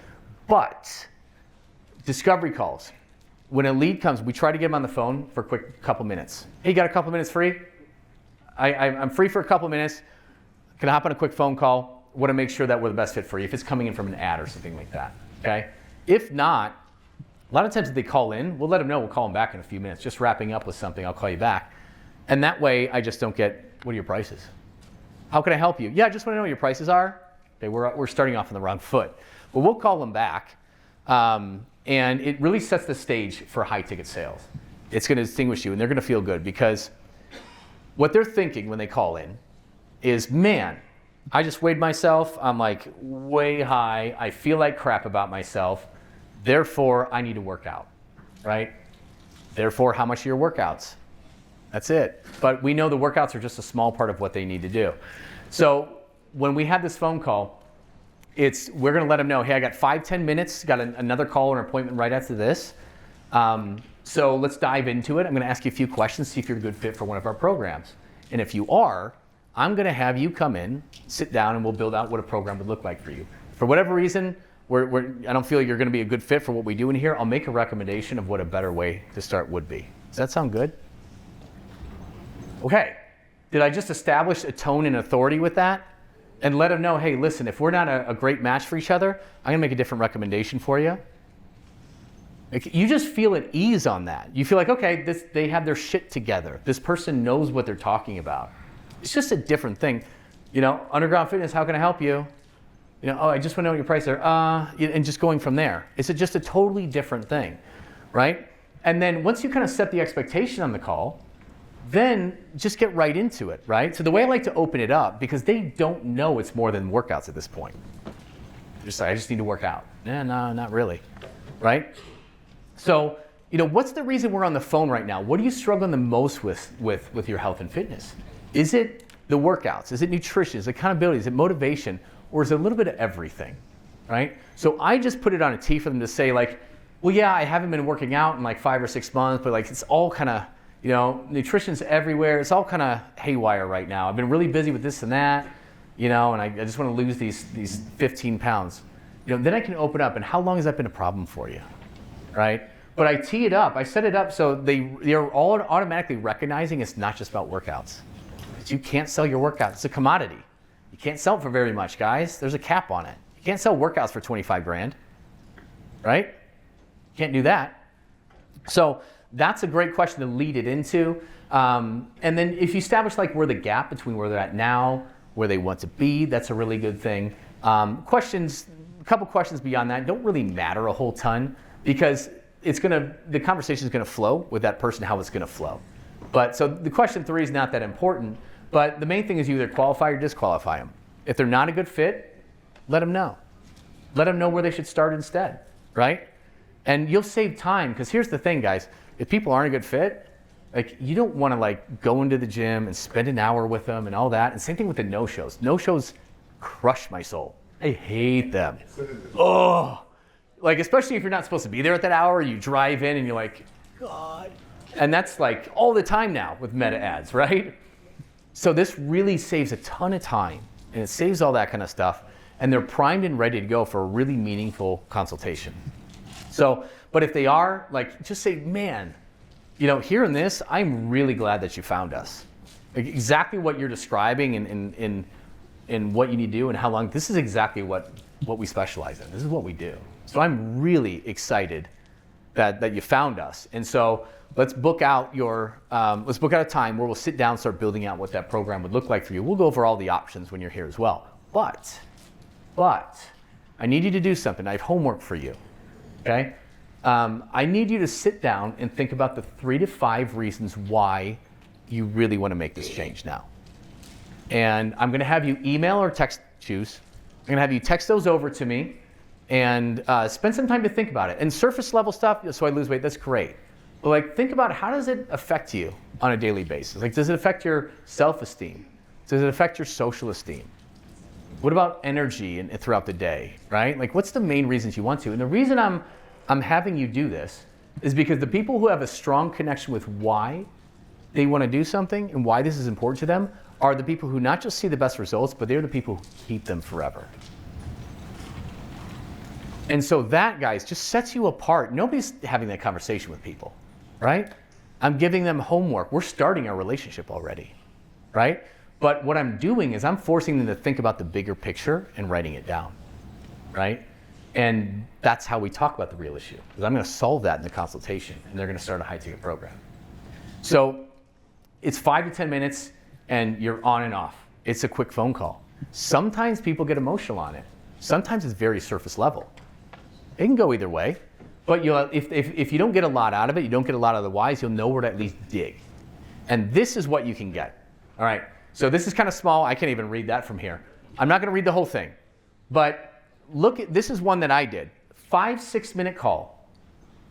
but discovery calls. when a lead comes, we try to get them on the phone for a quick couple minutes. Hey, you got a couple minutes free? I'm free for a couple minutes. Can I hop on a quick phone call? Want to make sure that we're the best fit for you if it's coming in from an ad or something like that, okay? If not, a lot of times if they call in, we'll let them know, we'll call them back in a few minutes. Just wrapping up with something, I'll call you back. And that way, I just don't get, what are your prices? How can I help you? Yeah, I just want to know what your prices are. Okay, we're starting off on the wrong foot. But we'll call them back, and it really sets the stage for high ticket sales. It's going to distinguish you, and they're going to feel good because what they're thinking when they call in is, man, I just weighed myself. I'm like way high. I feel like crap about myself. Therefore, I need to work out, right? Therefore, how much are your workouts? That's it. But we know the workouts are just a small part of what they need to do. So when we have this phone call, we're going to let them know, hey, I got 5-10 minutes, got another call or an appointment right after this. So let's dive into it. I'm going to ask you a few questions, see if you're a good fit for one of our programs. And if you are, I'm going to have you come in, sit down, and we'll build out what a program would look like for you. For whatever reason, I don't feel you're going to be a good fit for what we do in here. I'll make a recommendation of what a better way to start would be. Does that sound good? Okay. Did I just establish a tone and authority with that? And let them know, hey, listen, if we're not a great match for each other, I'm going to make a different recommendation for you. Like, you just feel at ease on that. You feel like, okay, they have their shit together. This person knows what they're talking about. It's just a different thing. Underground Fitness, how can I help you? Oh, I just want to know what your prices are. And just going from there. It's just a totally different thing, right? And then once you kind of set the expectation on the call, then just get right into it, right? So the way I like to open it up, because they don't know it's more than workouts at this point. They're just like, I just need to work out. No, not really, right? So, what's the reason we're on the phone right now? What are you struggling the most with your health and fitness? Is it the workouts? Is it nutrition? Is it accountability? Is it motivation? Or is it a little bit of everything, right? So I just put it on a tee for them to say like, well, yeah, I haven't been working out in like 5 or 6 months, but like it's all kind of, nutrition's everywhere. It's all kind of haywire right now. I've been really busy with this and that, and I just want to lose these 15 pounds. Then I can open up, and how long has that been a problem for you, right? But I tee it up. I set it up so they're all automatically recognizing it's not just about workouts. You can't sell your workouts. It's a commodity. You can't sell it for very much, guys. There's a cap on it. You can't sell workouts for 25 grand, right? You can't do that. So that's a great question to lead it into. And then if you establish like where the gap between where they're at now, where they want to be, that's a really good thing. A couple questions beyond that don't really matter a whole ton because the conversation is gonna flow with that person, how it's gonna flow. But so the question 3 is not that important, but the main thing is you either qualify or disqualify them. If they're not a good fit, let them know. Let them know where they should start instead, right? And you'll save time, because here's the thing, guys. If people aren't a good fit, like you don't want to like go into the gym and spend an hour with them and all that. And same thing with the no-shows. No-shows crush my soul. I hate them. Oh, like especially if you're not supposed to be there at that hour, you drive in and you're like, God. And that's like all the time now with meta ads, right? So this really saves a ton of time, and it saves all that kind of stuff, and they're primed and ready to go for a really meaningful consultation. So, but if they are, like, just say, man, hearing this, I'm really glad that you found us. Like, exactly what you're describing and what you need to do and how long, this is exactly what we specialize in. This is what we do. So I'm really excited that you found us. And so let's book out a time where we'll sit down and start building out what that program would look like for you. We'll go over all the options when you're here as well. But I need you to do something. I have homework for you, okay? I need you to sit down and think about the 3 to 5 reasons why you really want to make this change now. And I'm going to have you email or text, choose. I'm going to have you text those over to me and spend some time to think about it. And surface level stuff, so I lose weight, that's great. But like, think about how does it affect you on a daily basis? Like, does it affect your self-esteem? Does it affect your social esteem? What about energy and throughout the day, right? Like, what's the main reasons you want to? And the reason I'm having you do this is because the people who have a strong connection with why they want to do something and why this is important to them are the people who not just see the best results, but they're the people who keep them forever. And so that, guys, just sets you apart. Nobody's having that conversation with people, right? I'm giving them homework. We're starting our relationship already, right? But what I'm doing is I'm forcing them to think about the bigger picture and writing it down, right? And that's how we talk about the real issue. Because I'm going to solve that in the consultation, and they're going to start a high-ticket program. So it's 5 to 10 minutes, and you're on and off. It's a quick phone call. Sometimes people get emotional on it. Sometimes it's very surface level. It can go either way. But if you don't get a lot out of it, you don't get a lot of the whys, you'll know where to at least dig. And this is what you can get. All right, so this is kind of small. I can't even read that from here. I'm not going to read the whole thing. But look at, this is one that I did. 5-6 minute call.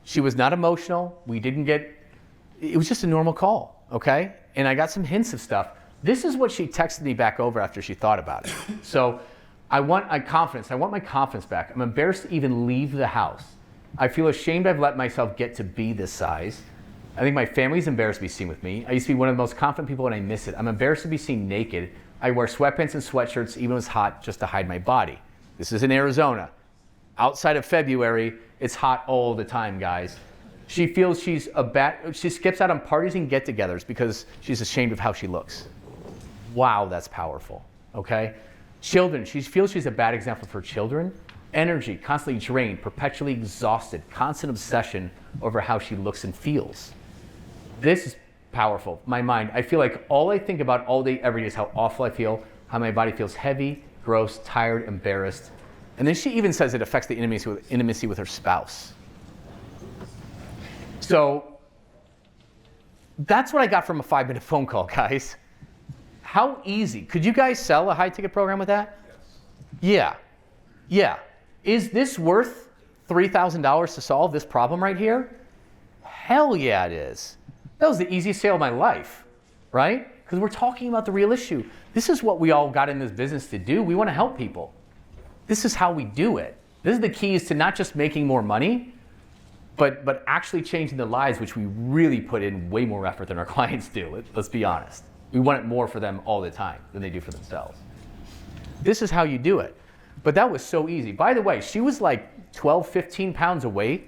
She was not emotional. It was just a normal call, okay? And I got some hints of stuff. This is what she texted me back over after she thought about it. So I want my confidence back. I'm embarrassed to even leave the house. I feel ashamed I've let myself get to be this size. I think my family's embarrassed to be seen with me. I used to be one of the most confident people and I miss it. I'm embarrassed to be seen naked. I wear sweatpants and sweatshirts even when it's hot just to hide my body. This is in Arizona. Outside of February, it's hot all the time, guys. She feels she skips out on parties and get-togethers because she's ashamed of how she looks. Wow, that's powerful, okay? Children, she feels she's a bad example for children. Energy, constantly drained, perpetually exhausted, constant obsession over how she looks and feels. This is powerful. My mind, I feel like all I think about all day, every day is how awful I feel, how my body feels heavy, gross, tired, embarrassed. And then she even says it affects the intimacy with her spouse. So that's what I got from a 5-minute phone call, guys. How easy. Could you guys sell a high-ticket program with that? Yes. Yeah. Is this worth $3,000 to solve this problem right here? Hell yeah, it is. That was the easiest sale of my life, right? Because we're talking about the real issue. This is what we all got in this business to do. We want to help people. This is how we do it. This is the key, is to not just making more money, but actually changing the lives, which we really put in way more effort than our clients do. Let's be honest. We want it more for them all the time than they do for themselves. This is how you do it. But that was so easy. By the way, she was like 12, 15 pounds away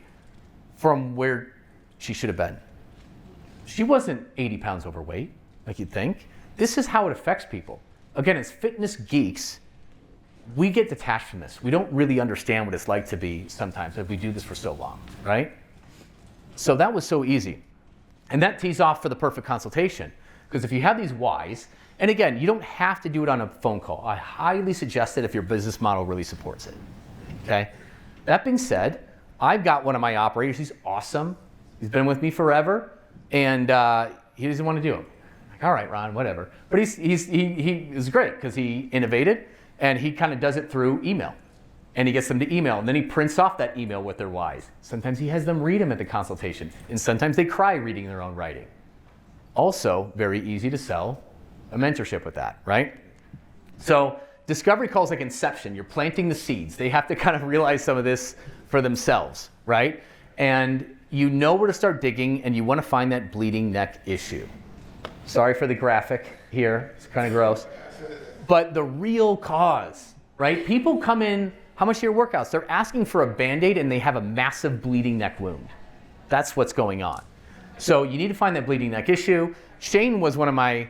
from where she should have been. She wasn't 80 pounds overweight, like you'd think. This is how it affects people. Again, as fitness geeks, we get detached from this. We don't really understand what it's like to be sometimes if we do this for so long, right? So that was so easy. And that tees off for the perfect consultation. Because if you have these whys, and again, you don't have to do it on a phone call. I highly suggest it if your business model really supports it, okay? That being said, I've got one of my operators. He's awesome. He's been with me forever, and he doesn't want to do them. Like, all right, Ron, whatever. But he is great because he innovated, and he kind of does it through email. And he gets them to email, and then he prints off that email with their whys. Sometimes he has them read them at the consultation, and sometimes they cry reading their own writing. Also, very easy to sell a mentorship with that, right? So discovery calls like inception. You're planting the seeds. They have to kind of realize some of this for themselves, right? And you know where to start digging, and you want to find that bleeding neck issue. Sorry for the graphic here. It's kind of gross. But the real cause, right? People come in, how much are your workouts? They're asking for a Band-Aid, and they have a massive bleeding neck wound. That's what's going on. So you need to find that bleeding neck issue. Shane was one of my,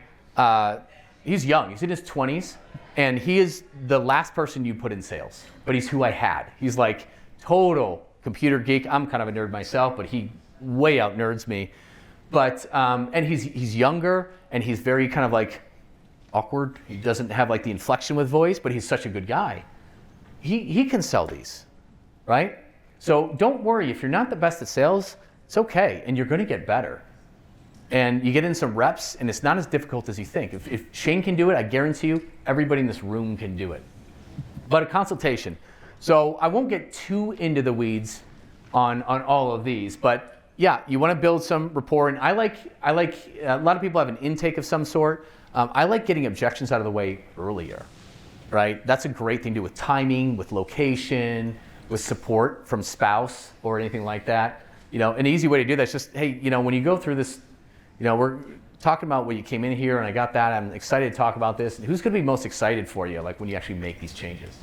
he's young, he's in his 20s, and he is the last person you put in sales, but he's who I had. He's like total computer geek. I'm kind of a nerd myself, but he way out nerds me. But, and he's younger, and he's very kind of like awkward. He doesn't have like the inflection with voice, but he's such a good guy. He can sell these, right? So don't worry, if you're not the best at sales, it's okay, and you're gonna get better. And you get in some reps, and it's not as difficult as you think. If Shane can do it, I guarantee you, everybody in this room can do it. But a consultation. So I won't get too into the weeds on all of these, but yeah, you wanna build some rapport, and I like a lot of people have an intake of some sort. I like getting objections out of the way earlier, right? That's a great thing to do with timing, with location, with support from spouse or anything like that. You know, an easy way to do that is just, hey, you know, when you go through this, you know, we're talking about when you came in here and I got that, I'm excited to talk about this. Who's going to be most excited for you, like when you actually make these changes?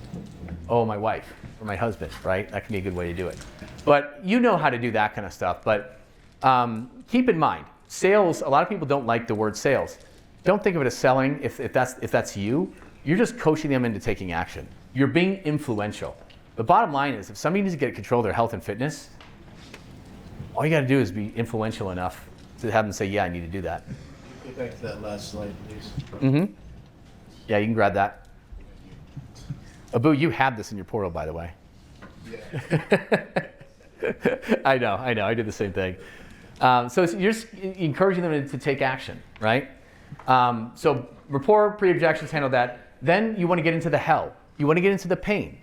Oh, my wife or my husband, right? That can be a good way to do it. But you know how to do that kind of stuff. But keep in mind, sales, a lot of people don't like the word sales. Don't think of it as selling if that's you. You're just coaching them into taking action. You're being influential. The bottom line is if somebody needs to get control of their health and fitness, all you got to do is be influential enough to have them say, yeah, I need to do that. Get back to that last slide, please. Mm-hmm. Yeah, you can grab that. Abu, you had this in your portal, by the way. Yeah. I know. I did the same thing. So you're just encouraging them to take action, right? So rapport, pre-objections, handle that. Then you want to get into the hell. You want to get into the pain,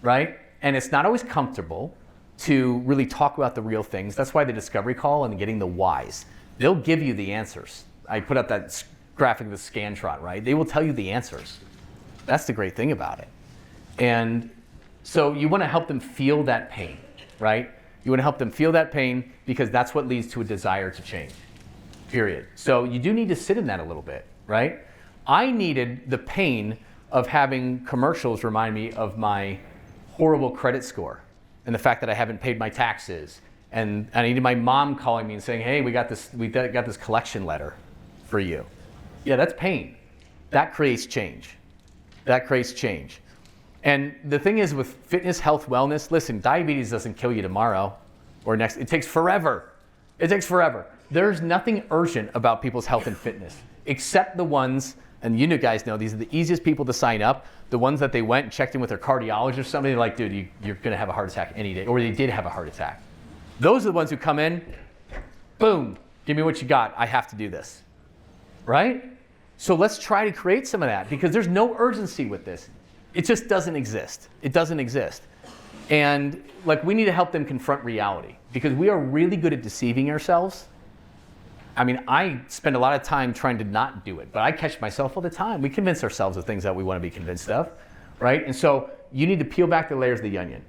right? And it's not always comfortable to really talk about the real things. That's why the discovery call and getting the whys. They'll give you the answers. I put up that graphic of the Scantron, right? They will tell you the answers. That's the great thing about it. And so you want to help them feel that pain, right? You want to help them feel that pain because that's what leads to a desire to change, period. So you do need to sit in that a little bit, right? I needed the pain of having commercials remind me of my horrible credit score and the fact that I haven't paid my taxes. And I needed my mom calling me and saying, hey, we got this collection letter for you. Yeah, that's pain. That creates change. That creates change. And the thing is with fitness, health, wellness, listen, diabetes doesn't kill you tomorrow or next. It takes forever. It takes forever. There's nothing urgent about people's health and fitness except the ones, and you guys know, these are the easiest people to sign up, the ones that they went and checked in with their cardiologist or somebody, like, dude, you're going to have a heart attack any day, or they did have a heart attack. Those are the ones who come in, boom, give me what you got. I have to do this, right? So let's try to create some of that because there's no urgency with this. It just doesn't exist. It doesn't exist. And like we need to help them confront reality because we are really good at deceiving ourselves. I mean, I spend a lot of time trying to not do it, but I catch myself all the time. We convince ourselves of things that we want to be convinced of, right? And so you need to peel back the layers of the onion,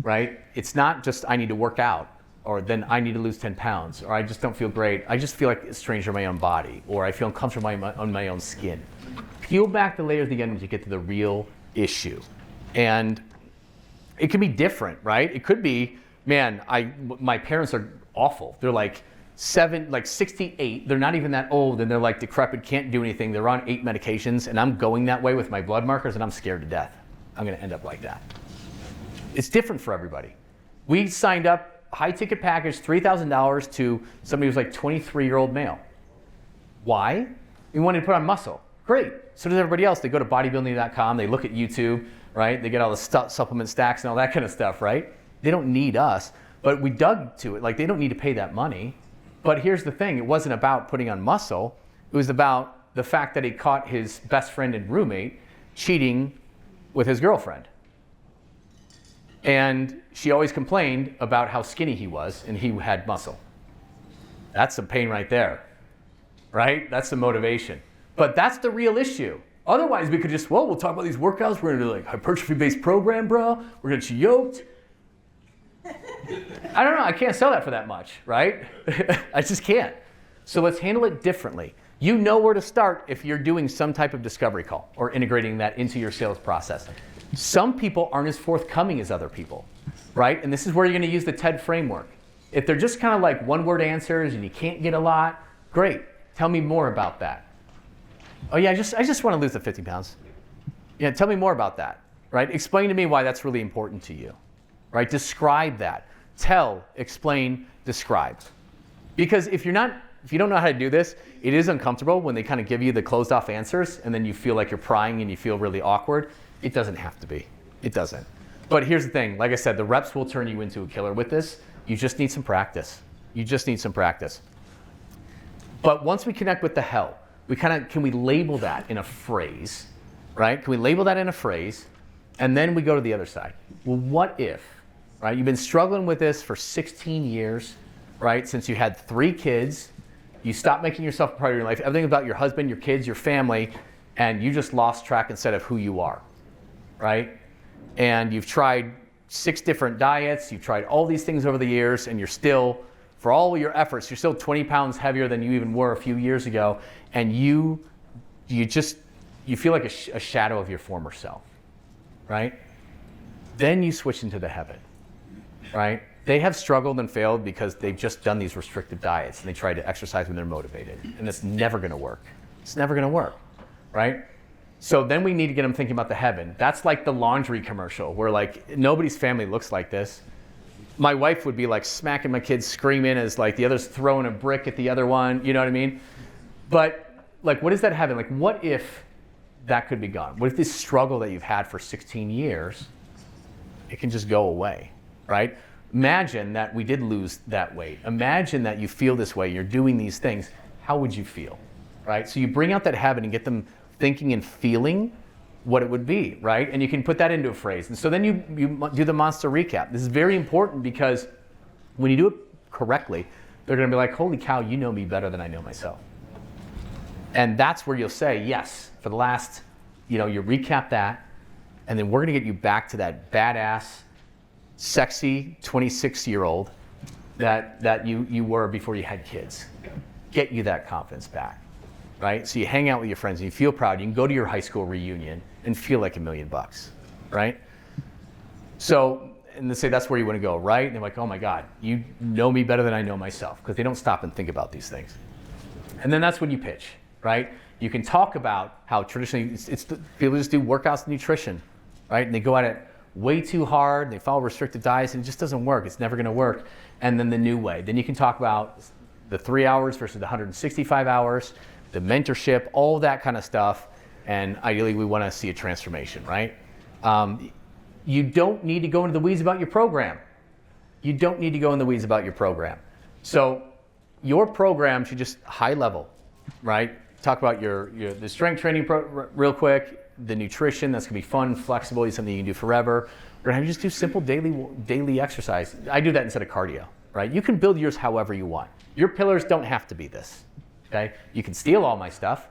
right? It's not just I need to work out or then I need to lose 10 pounds or I just don't feel great. I just feel like a stranger in my own body or I feel uncomfortable on my own skin. Peel back the layers of the onion to get to the real issue. And it can be different, right? It could be, man, my parents are awful. They're like 68. They're not even that old and they're like decrepit, can't do anything. They're on 8 medications and I'm going that way with my blood markers and I'm scared to death. I'm gonna end up like that. It's different for everybody. We signed up high ticket package, $3,000 to somebody who's like 23-year-old male. Why? We wanted to put on muscle. Great. So does everybody else. They go to bodybuilding.com, they look at YouTube, right? They get all the supplement stacks and all that kind of stuff, right? They don't need us, but we dug to it. Like they don't need to pay that money. But here's the thing, it wasn't about putting on muscle. It was about the fact that he caught his best friend and roommate cheating with his girlfriend. And she always complained about how skinny he was and he had muscle. That's some pain right there, right? That's the motivation. But that's the real issue. Otherwise, we could just, well, we'll talk about these workouts. We're gonna do like hypertrophy-based program, bro. We're gonna get you yoked. I don't know, I can't sell that for that much, right? I just can't. So let's handle it differently. You know where to start if you're doing some type of discovery call or integrating that into your sales process. Some people aren't as forthcoming as other people, right? And this is where you're gonna use the TED framework. If they're just kind of like one-word answers and you can't get a lot, great. Tell me more about that. Oh yeah, I just want to lose the 50 pounds. Yeah, tell me more about that, right? Explain to me why that's really important to you, right? Describe that. Tell, explain, describe. Because if you don't know how to do this, it is uncomfortable when they kind of give you the closed off answers and then you feel like you're prying and you feel really awkward. It doesn't have to be. It doesn't. But here's the thing, like I said, the reps will turn you into a killer with this. You just need some practice. You just need some practice. But once we connect with the hell, can we label that in a phrase, right? Can we label that in a phrase? And then we go to the other side. Well, what if, right? You've been struggling with this for 16 years, right? Since you had 3 kids, you stopped making yourself a priority in life, everything about your husband, your kids, your family, and you just lost track instead of who you are, right? And you've tried 6 different diets, you've tried all these things over the years, and you're still, for all your efforts, you're still 20 pounds heavier than you even were a few years ago, and you feel like a shadow of your former self, right? Then you switch into the heaven, right? They have struggled and failed because they've just done these restrictive diets and they try to exercise when they're motivated. And it's never gonna work. It's never gonna work, right? So then we need to get them thinking about the heaven. That's like the laundry commercial where like nobody's family looks like this. My wife would be like smacking my kids, screaming as like the other's throwing a brick at the other one, you know what I mean? But like, what is that heaven? Like, what if that could be gone? What if this struggle that you've had for 16 years, it can just go away, right? Imagine that we did lose that weight. Imagine that you feel this way, you're doing these things. How would you feel, right? So you bring out that heaven and get them thinking and feeling what it would be, right? And you can put that into a phrase. And so then you do the monster recap. This is very important because when you do it correctly, they're gonna be like, holy cow, you know me better than I know myself. And that's where you'll say, yes, for the last, you recap that, and then we're gonna get you back to that badass, sexy 26-year-old that you were before you had kids. Get you that confidence back, right? So you hang out with your friends and you feel proud. You can go to your high school reunion and feel like $1 million, right? So, and they say that's where you want to go, right? And they're like, oh my God, you know me better than I know myself, because they don't stop and think about these things. And then that's when you pitch, right? You can talk about how traditionally people just do workouts and nutrition, right? And they go at it way too hard, they follow restrictive diets, and it just doesn't work. It's never going to work. And then the new way. Then you can talk about the 3 hours versus the 165 hours, the mentorship, all that kind of stuff. And ideally, we want to see a transformation, right? You don't need to go into the weeds about your program. You don't need to go in the weeds about your program. So your program should just high level, right? Talk about the strength training real quick, the nutrition, that's gonna be fun, flexible, something you can do forever. We're gonna have you just do simple daily exercise. I do that instead of cardio, right? You can build yours however you want. Your pillars don't have to be this, okay? You can steal all my stuff,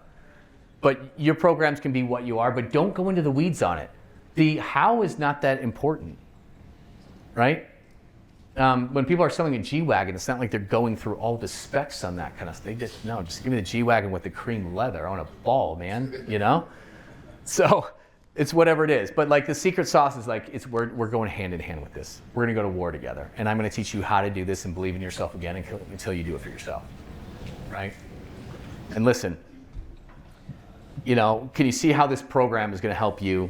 but your programs can be what you are, but don't go into the weeds on it. The how is not that important, right? When people are selling a G-Wagon, it's not like they're going through all the specs on that kind of stuff. Just give me the G-Wagon with the cream leather. I want a ball, man, So it's whatever it is. But like the secret sauce is like, we're going hand in hand with this. We're gonna go to war together. And I'm gonna teach you how to do this and believe in yourself again until you do it for yourself, right? And listen, can you see how this program is gonna help you,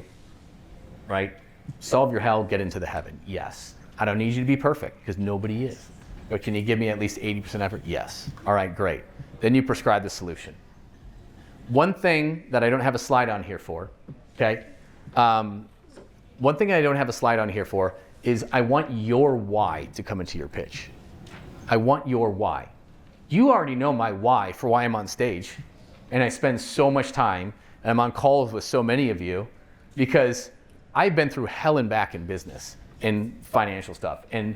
right? Solve your hell, get into the heaven, yes. I don't need you to be perfect, because nobody is. But can you give me at least 80% effort? Yes. All right, great. Then you prescribe the solution. One thing that I don't have a slide on here for, okay? One thing I don't have a slide on here for is I want your why to come into your pitch. I want your why. You already know my why for why I'm on stage, and I spend so much time, and I'm on calls with so many of you, because I've been through hell and back in business and financial stuff. And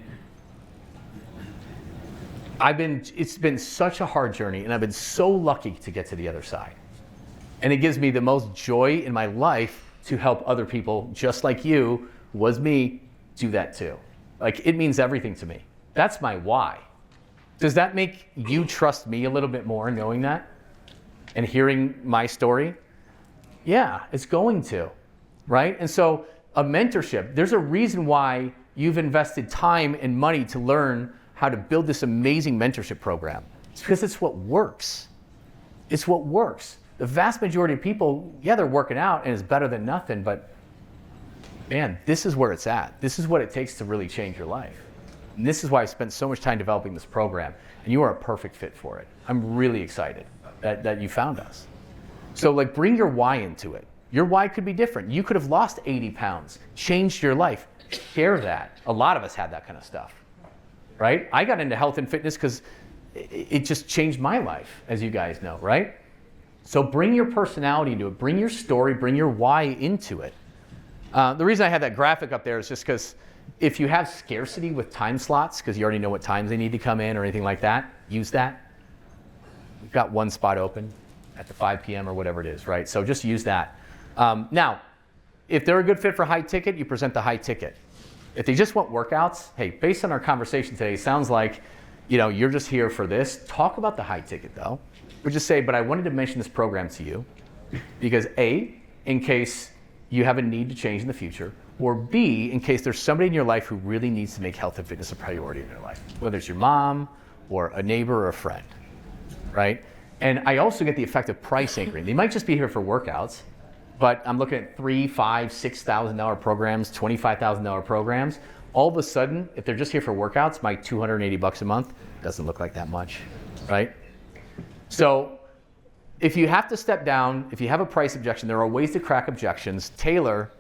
it's been such a hard journey, and I've been so lucky to get to the other side. And it gives me the most joy in my life to help other people just like you, was me, do that too. Like, it means everything to me. That's my why. Does that make you trust me a little bit more knowing that and hearing my story? Yeah, it's going to, right? And so a mentorship, there's a reason why you've invested time and money to learn how to build this amazing mentorship program. It's because it's what works. It's what works. The vast majority of people, yeah, they're working out and it's better than nothing, but man, this is where it's at. This is what it takes to really change your life. And this is why I spent so much time developing this program, and you are a perfect fit for it. I'm really excited that you found us. So like, bring your why into it. Your why could be different. You could have lost 80 pounds, changed your life. Share that. A lot of us had that kind of stuff, right? I got into health and fitness because it just changed my life, as you guys know, right? So bring your personality into it. Bring your story, bring your why into it. The reason I had that graphic up there is just because if you have scarcity with time slots, because you already know what times they need to come in or anything like that, use that. We've got one spot open at the 5 p.m. or whatever it is, right? So just use that. Now, if they're a good fit for high ticket, you present the high ticket. If they just want workouts, hey, based on our conversation today, it sounds like you're just here for this. Talk about the high ticket though. Or just say, but I wanted to mention this program to you because A, in case you have a need to change in the future, or B, in case there's somebody in your life who really needs to make health and fitness a priority in their life, whether it's your mom or a neighbor or a friend, right? And I also get the effect of price anchoring. They might just be here for workouts, but I'm looking at $3,000, $5,000, $6,000 programs, $25,000 programs. All of a sudden, if they're just here for workouts, my $280 a month doesn't look like that much, right? So if you have to step down, if you have a price objection, there are ways to crack objections. Taylor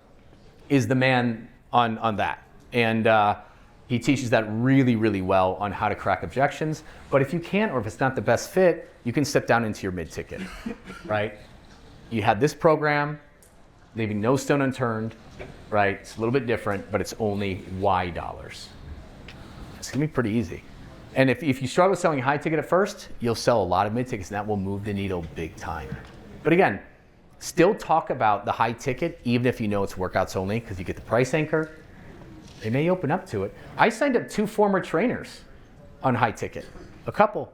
is the man on that. And he teaches that really, really well on how to crack objections. But if you can't, or if it's not the best fit, you can step down into your mid-ticket, right? You had this program, leaving no stone unturned, right? It's a little bit different, but it's only Y dollars. It's gonna be pretty easy. And if you struggle selling high ticket at first, you'll sell a lot of mid tickets, and that will move the needle big time. But again, still talk about the high ticket, even if you know it's workouts only, because you get the price anchor. They may open up to it. I signed up 2 former trainers on high ticket, a couple,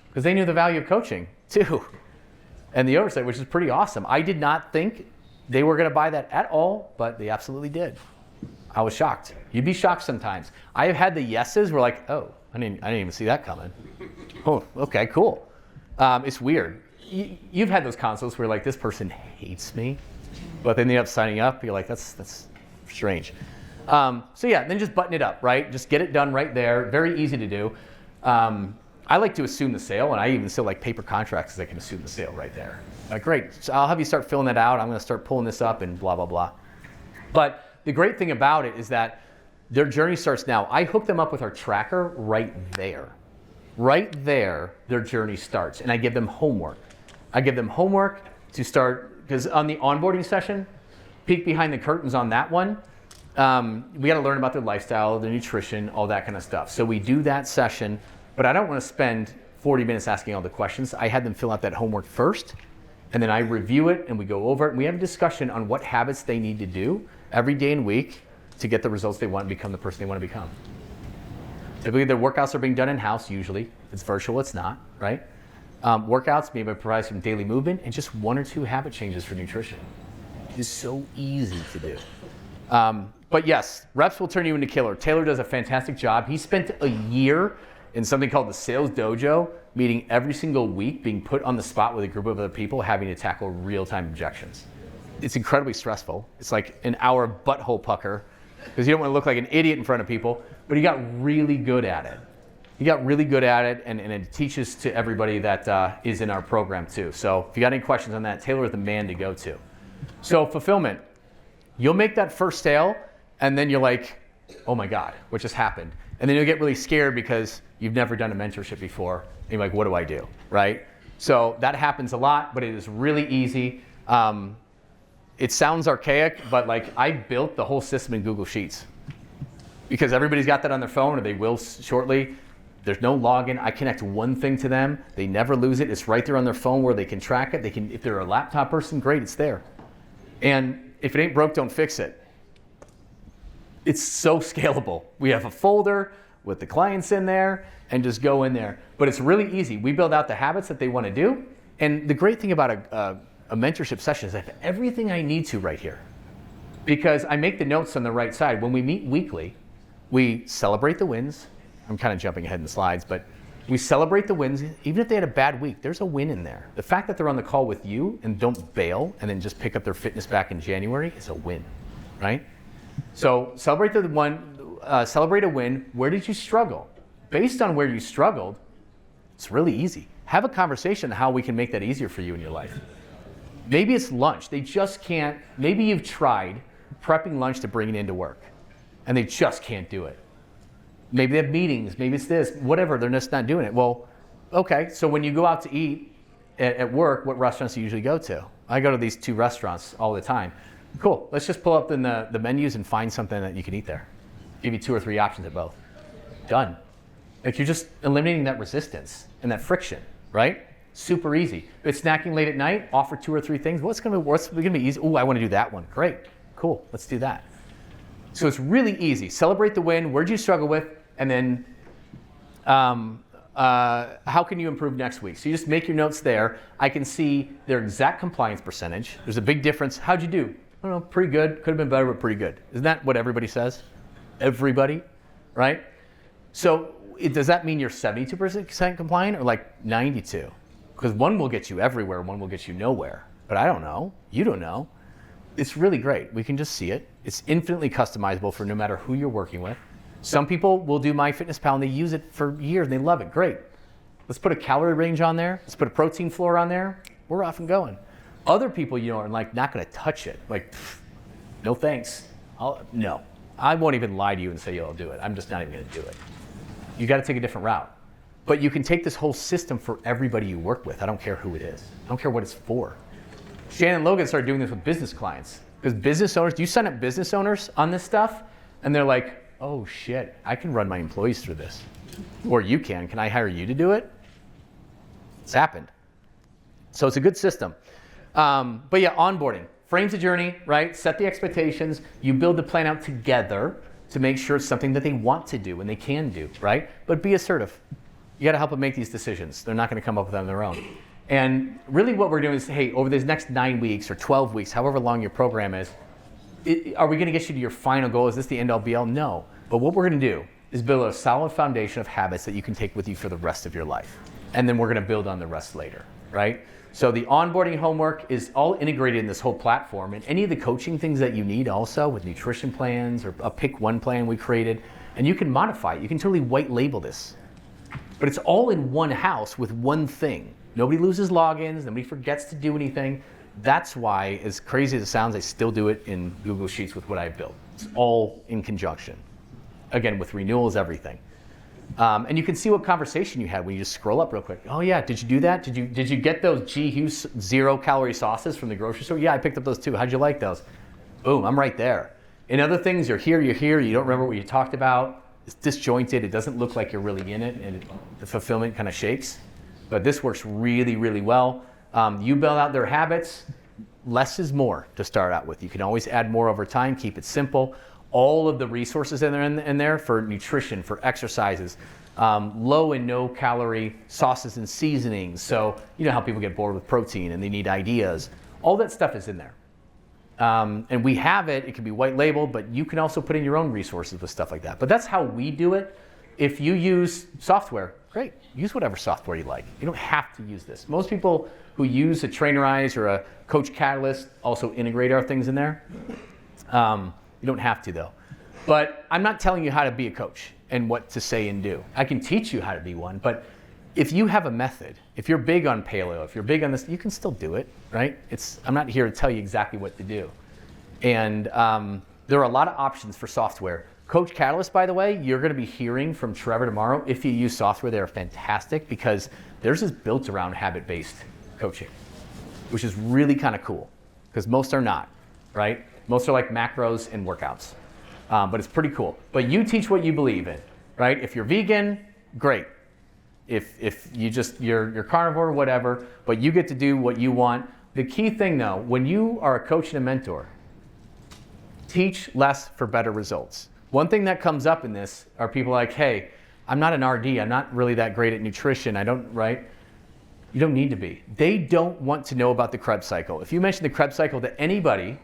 because they knew the value of coaching too, and the oversight, which is pretty awesome. I did not think they were going to buy that at all, but they absolutely did. I was shocked. You'd be shocked sometimes. I have had the yeses were like, oh, I didn't even see that coming. Oh, okay, cool. It's weird. You've had those consults where like, this person hates me, but then they end up signing up. You're like, that's strange. So yeah, then just button it up, right? Just get it done right there. Very easy to do. I like to assume the sale, and I even still like paper contracts because I can assume the sale right there. Great, so I'll have you start filling that out. I'm gonna start pulling this up and blah, blah, blah. But the great thing about it is that their journey starts now. I hook them up with our tracker right there. Right there, their journey starts, and I give them homework. I give them homework to start, because on the onboarding session, peek behind the curtains on that one, we gotta learn about their lifestyle, their nutrition, all that kind of stuff. So we do that session, but I don't wanna spend 40 minutes asking all the questions. I had them fill out that homework first, and then I review it and we go over it, and we have a discussion on what habits they need to do every day and week to get the results they want and become the person they want to become. Typically, their workouts are being done in-house usually. If it's virtual, it's not, right? Workouts, maybe I provide some daily movement and just 1 or 2 habit changes for nutrition. It is so easy to do. But yes, reps will turn you into killer. Taylor does a fantastic job. He spent a year in something called the Sales Dojo, meeting every single week, being put on the spot with a group of other people, having to tackle real-time objections. It's incredibly stressful. It's like an hour butthole pucker, because you don't want to look like an idiot in front of people, but he got really good at it. He got really good at it, and it teaches to everybody that is in our program too. So if you got any questions on that, Taylor is the man to go to. So fulfillment, you'll make that first sale, and then you're like, oh my God, what just happened? And then you'll get really scared because you've never done a mentorship before, and you're like, what do I do, right? So that happens a lot, but it is really easy. It sounds archaic, but like I built the whole system in Google Sheets because everybody's got that on their phone, or they will shortly. There's no login. I connect one thing to them. They never lose it. It's right there on their phone where they can track it. They can, if they're a laptop person, great, it's there. And if it ain't broke, don't fix it. It's so scalable. We have a folder with the clients in there and just go in there. But it's really easy. We build out the habits that they want to do. And the great thing about a mentorship session is I have everything I need to right here, because I make the notes on the right side. When we meet weekly, we celebrate the wins. I'm kind of jumping ahead in the slides, but we celebrate the wins. Even if they had a bad week, there's a win in there. The fact that they're on the call with you and don't bail and then just pick up their fitness back in January is a win, right? So celebrate celebrate a win. Where did you struggle? Based on where you struggled, it's really easy. Have a conversation on how we can make that easier for you in your life. Maybe it's lunch. They just can't. Maybe you've tried prepping lunch to bring it into work, and they just can't do it. Maybe they have meetings. Maybe it's this, whatever. They're just not doing it. Well, okay. So when you go out to eat at work, what restaurants do you usually go to? I go to these 2 restaurants all the time. Cool. Let's just pull up in the menus and find something that you can eat there. Give you 2 or 3 options at both. Done. Like you're just eliminating that resistance and that friction, right? Super easy. If it's snacking late at night, offer 2 or 3 things. What's gonna be easy? Oh, I want to do that one. Great. Cool. Let's do that. So it's really easy. Celebrate the win. Where'd you struggle with? And then how can you improve next week? So you just make your notes there. I can see their exact compliance percentage. There's a big difference. How'd you do? I don't know, pretty good. Could have been better, but pretty good. Isn't that what everybody says? Everybody, right? So does that mean you're 72% compliant or like 92? Because one will get you everywhere, one will get you nowhere. But I don't know. You don't know. It's really great. We can just see it. It's infinitely customizable for no matter who you're working with. Some people will do MyFitnessPal and they use it for years and they love it. Great. Let's put a calorie range on there. Let's put a protein floor on there. We're off and going. Other people, are like not going to touch it. Like, no thanks. No. I won't even lie to you and say, I'll do it. I'm just not even going to do it. You got to take a different route. But you can take this whole system for everybody you work with. I don't care who it is. I don't care what it's for. Shannon and Logan started doing this with business clients. Because business owners, do you sign up business owners on this stuff? And they're like, oh shit, I can run my employees through this. Or you can. Can I hire you to do it? It's happened. So it's a good system. But yeah, onboarding. Frames the journey, right? Set the expectations. You build the plan out together to make sure it's something that they want to do and they can do, right? But be assertive. You got to help them make these decisions. They're not going to come up with them on their own. And really what we're doing is, hey, over these next 9 weeks or 12 weeks, however long your program is, are we going to get you to your final goal? Is this the end all be all? No. But what we're going to do is build a solid foundation of habits that you can take with you for the rest of your life. And then we're going to build on the rest later, right? So the onboarding homework is all integrated in this whole platform. And any of the coaching things that you need also with nutrition plans or a pick one plan we created, and you can modify it. You can totally white label this. But it's all in one house with one thing. Nobody loses logins, nobody forgets to do anything. That's why, as crazy as it sounds, I still do it in Google Sheets with what I've built. It's all in conjunction. Again, with renewals, everything. And you can see what conversation you had when you just scroll up real quick. Oh yeah, did you do that? Did you get those G. Hughes 0-calorie sauces from the grocery store? Yeah, I picked up those too. How'd you like those? Boom, I'm right there. In other things, you're here, you don't remember what you talked about. It's disjointed, it doesn't look like you're really in it, and the fulfillment kind of shakes. But this works really, really well. You build out their habits. Less is more to start out with. You can always add more over time, keep it simple. All of the resources in there for nutrition, for exercises, low and no calorie sauces and seasonings. So you know how people get bored with protein and they need ideas. All that stuff is in there. And we have it can be white labeled, but you can also put in your own resources with stuff like that. But that's how we do it. If you use software, great, use whatever software you like. You don't have to use this. Most people who use a Trainerize or a Coach Catalyst also integrate our things in there. You don't have to though. But I'm not telling you how to be a coach and what to say and do. I can teach you how to be one, but if you have a method, if you're big on paleo, if you're big on this, you can still do it, right? I'm not here to tell you exactly what to do. And there are a lot of options for software. Coach Catalyst, by the way, you're going to be hearing from Trevor tomorrow. If you use software, they're fantastic because theirs is built around habit-based coaching, which is really kind of cool because most are not, right? Most are like macros and workouts, but it's pretty cool. But you teach what you believe in, right? If you're vegan, great. If you're carnivore, whatever, but you get to do what you want. The key thing though, when you are a coach and a mentor, teach less for better results. One thing that comes up in this are people like, hey, I'm not an RD, I'm not really that great at nutrition, right? You don't need to be. They don't want to know about the Krebs cycle. If you mention the Krebs cycle to anybody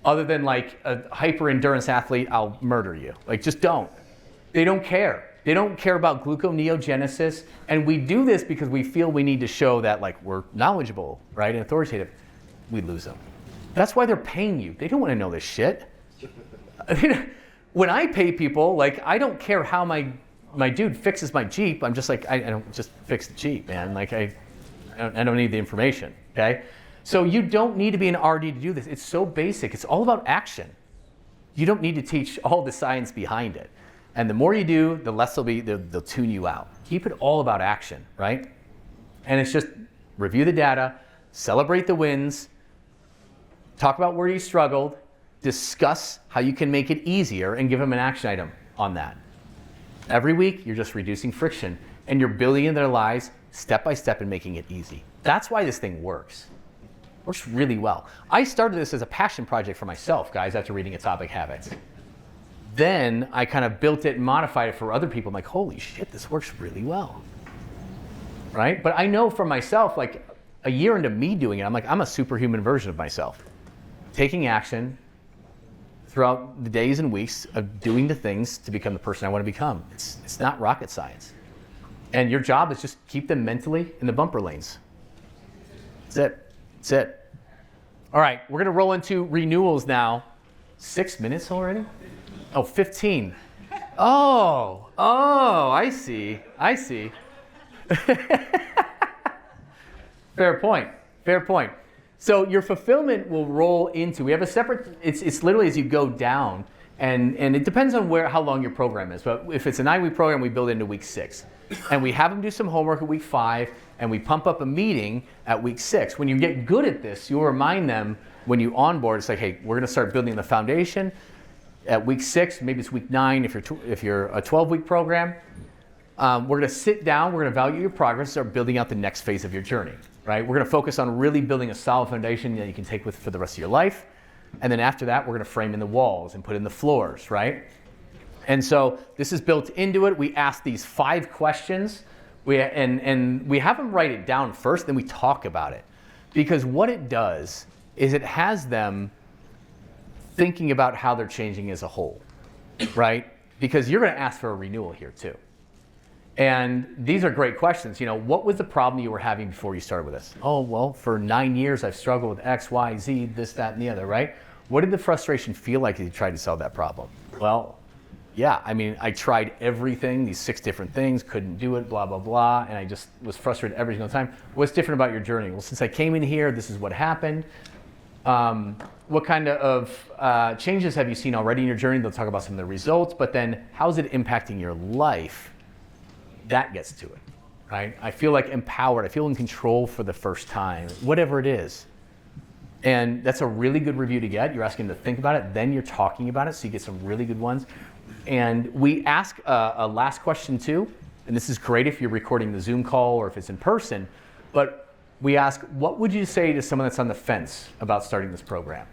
other than like a hyper endurance athlete, I'll murder you. Like just don't. They don't care. They don't care about gluconeogenesis. And we do this because we feel we need to show that like we're knowledgeable, right, and authoritative. We lose them. That's why they're paying you. They don't want to know this shit. When I pay people, like I don't care how my dude fixes my Jeep. I'm just like, I don't just fix the Jeep, man. Like I don't need the information, okay? So you don't need to be an RD to do this. It's so basic. It's all about action. You don't need to teach all the science behind it. And the more you do, the less they'll tune you out. Keep it all about action, right? And it's just review the data, celebrate the wins, talk about where you struggled, discuss how you can make it easier, and give them an action item on that. Every week, you're just reducing friction, and you're building in their lives step by step and making it easy. That's why this thing works. Works really well. I started this as a passion project for myself, guys, after reading Atomic Habits. Then I kind of built it and modified it for other people. I'm like, holy shit, this works really well, right? But I know for myself, like a year into me doing it, I'm like, I'm a superhuman version of myself. taking action throughout the days and weeks of doing the things to become the person I want to become. It's not rocket science. And your job is just keep them mentally in the bumper lanes. That's it. That's it. All right, we're going to roll into renewals now. 6 minutes already? Oh, 15. Oh, I see. Fair point. So your fulfillment will roll into, we have a separate, it's literally as you go down, and it depends on how long your program is. But if it's a 9-week program, we build into week 6. And we have them do some homework at week 5, and we pump up a meeting at week 6. When you get good at this, you'll remind them when you onboard, it's like, hey, we're gonna start building the foundation at week 6, maybe it's week 9 if you're a 12-week program. We're gonna sit down, we're gonna evaluate your progress, start building out the next phase of your journey, right? We're gonna focus on really building a solid foundation that you can take with for the rest of your life. And then after that, we're gonna frame in the walls and put in the floors, right? And so this is built into it. We ask these 5 questions, and we have them write it down first, then we talk about it. Because what it does is it has them thinking about how they're changing as a whole, right? Because you're gonna ask for a renewal here too. And these are great questions. You know, what was the problem you were having before you started with us? Oh, well, for 9 years I've struggled with X, Y, Z, this, that, and the other, right? What did the frustration feel like as you tried to solve that problem? Well, yeah, I mean, I tried everything, these 6 different things, couldn't do it, blah, blah, blah, and I just was frustrated every single time. What's different about your journey? Well, since I came in here, this is what happened. What kind of changes have you seen already in your journey? They'll talk about some of the results, but then how's it impacting your life? That gets to it, right? I feel like empowered, I feel in control for the first time, whatever it is. And that's a really good review to get. You're asking them to think about it, then you're talking about it, so you get some really good ones. And we ask a last question too, and this is great if you're recording the Zoom call or if it's in person, but we ask, what would you say to someone that's on the fence about starting this program?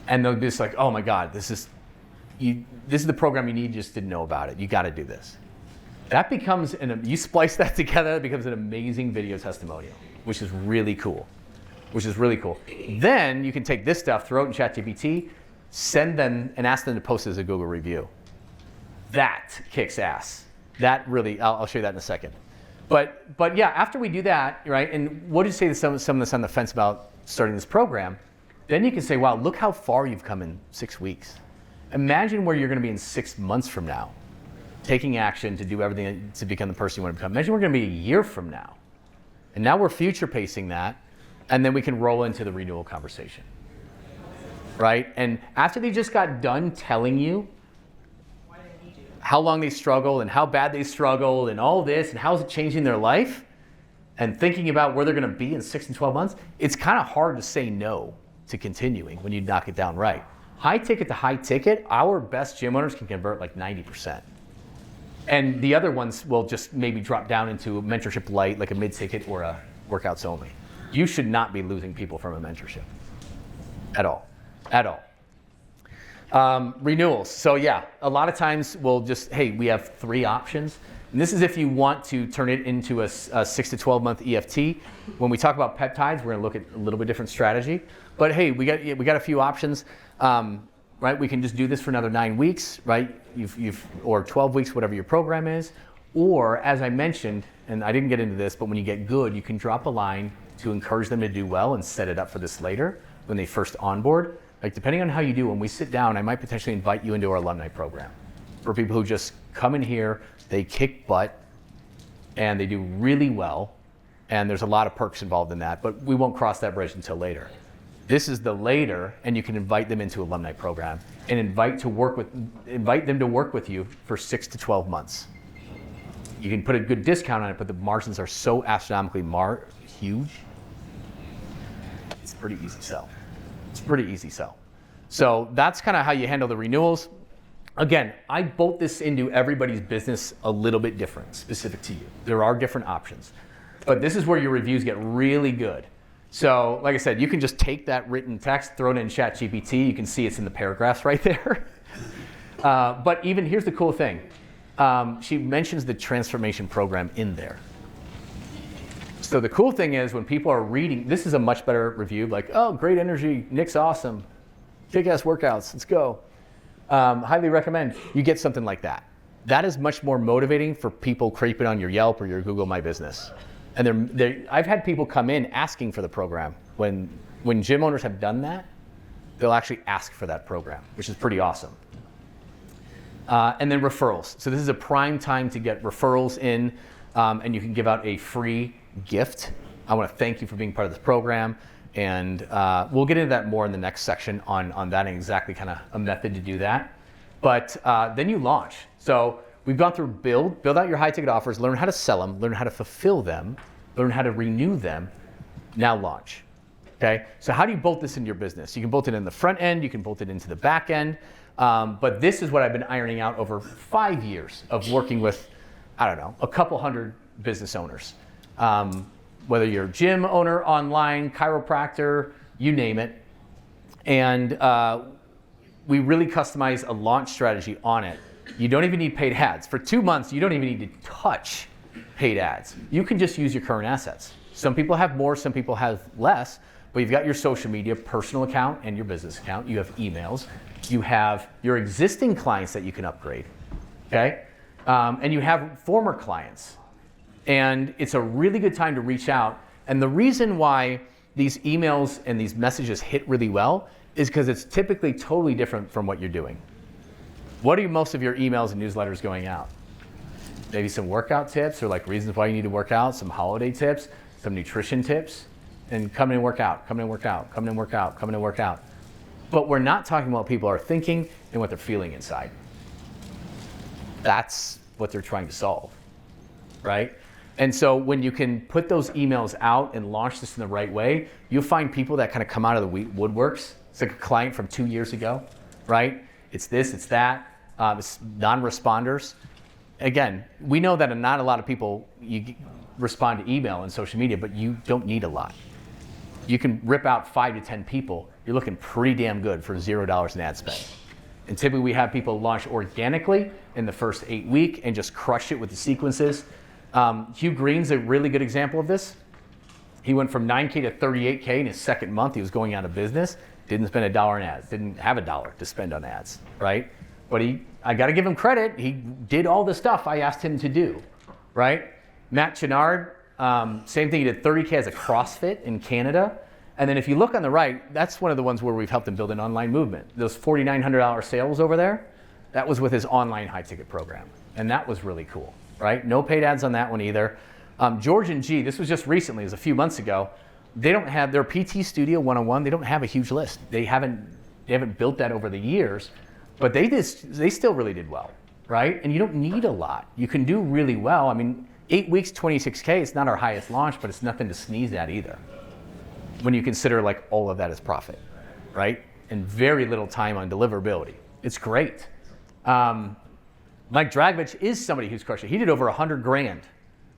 And they'll be just like, oh my God, this is the program you need, you just didn't know about it. You gotta do this. That becomes, you splice that together, it becomes an amazing video testimonial, which is really cool. Then you can take this stuff, throw it in ChatGPT, send them and ask them to post it as a Google review. That kicks ass. That really, I'll show you that in a second. But yeah, after we do that, right, and what do you say to someone that's on the fence about starting this program? Then you can say, wow, look how far you've come in 6 weeks. Imagine where you're gonna be in 6 months from now, taking action to do everything to become the person you want to become. Imagine we're gonna be a year from now. And now we're future pacing that, and then we can roll into the renewal conversation, right? And after they just got done telling you how long they struggled and how bad they struggled and all this and how is it changing their life and thinking about where they're gonna be in 6 and 12 months, it's kind of hard to say no to continuing when you knock it down right. High ticket to high ticket, our best gym owners can convert like 90%. And the other ones will just maybe drop down into mentorship light, like a mid-ticket or a workouts only. You should not be losing people from a mentorship at all. Renewals. So yeah, a lot of times we'll just, hey, we have 3 options. And this is if you want to turn it into a 6 to 12 month EFT. When we talk about peptides, we're gonna look at a little bit different strategy. But hey, we got a few options. Right, we can just do this for another 9 weeks, right? Or 12 weeks, whatever your program is. Or as I mentioned, and I didn't get into this, but when you get good, you can drop a line to encourage them to do well and set it up for this later when they first onboard. Like depending on how you do, when we sit down, I might potentially invite you into our alumni program for people who just come in here, they kick butt, and they do really well, and there's a lot of perks involved in that, but we won't cross that bridge until later. This is the later, and you can invite them into alumni program and invite them to work with you for 6 to 12 months. You can put a good discount on it, but the margins are so astronomically huge. It's a pretty easy sell. So that's kind of how you handle the renewals. Again, I bolt this into everybody's business a little bit different, specific to you. There are different options, but this is where your reviews get really good. So like I said, you can just take that written text, throw it in ChatGPT. You can see it's in the paragraphs right there. But even here's the cool thing. She mentions the transformation program in there. So the cool thing is when people are reading, this is a much better review, like, oh, great energy, Nick's awesome, kick-ass workouts, let's go. Highly recommend. You get something like that. That is much more motivating for people creeping on your Yelp or your Google My Business. And I've had people come in asking for the program. When gym owners have done that, they'll actually ask for that program, which is pretty awesome. And then referrals. So this is a prime time to get referrals in, and you can give out a free gift. I want to thank you for being part of this program, and we'll get into that more in the next section on that and exactly kind of a method to do that. But then you launch. So we've gone through build out your high ticket offers, learn how to sell them, learn how to fulfill them, learn how to renew them, now launch. Okay, so how do you bolt this into your business? You can bolt it in the front end, you can bolt it into the back end, but this is what I've been ironing out over 5 years of working with, I don't know, a couple hundred business owners. Whether you're a gym owner, online, chiropractor, you name it. And we really customize a launch strategy on it. You don't even need paid ads. For 2 months, you don't even need to touch paid ads. You can just use your current assets. Some people have more, some people have less, but you've got your social media personal account and your business account. You have emails. You have your existing clients that you can upgrade, okay? And you have former clients. And it's a really good time to reach out. And the reason why these emails and these messages hit really well is because it's typically totally different from what you're doing. What are most of your emails and newsletters going out? Maybe some workout tips or like reasons why you need to work out, some holiday tips, some nutrition tips, and come in and work out, come in and work out, come in and work out, come in and work out. But we're not talking about what people are thinking and what they're feeling inside. That's what they're trying to solve, right? And so when you can put those emails out and launch this in the right way, you'll find people that kind of come out of the woodworks. It's like a client from 2 years ago, right? It's this, it's that, it's non-responders. Again, we know that not a lot of people respond to email and social media, but you don't need a lot. You can rip out 5 to 10 people. You're looking pretty damn good for $0 in ad spend. And typically we have people launch organically in the first 8 weeks and just crush it with the sequences. Hugh Green's a really good example of this. He went from 9K to 38K in his second month. He was going out of business, didn't spend $1 in ads, didn't have $1 to spend on ads, right? But I gotta give him credit. He did all the stuff I asked him to do, right? Matt Chenard, same thing, he did 30K as a CrossFit in Canada. And then if you look on the right, that's one of the ones where we've helped him build an online movement. Those $4,900 sales over there, that was with his online high ticket program. And that was really cool, right? No paid ads on that one either. George and G, this was just recently, it was a few months ago. They don't have their PT Studio 101, they don't have a huge list. They haven't built that over the years, but they still really did well, right? And you don't need a lot. You can do really well. I mean, 8 weeks, 26K, it's not our highest launch, but it's nothing to sneeze at either. When you consider like all of that as profit, right? And very little time on deliverability. It's great. Mike Dragovich is somebody who's crushed it. He did over 100 grand,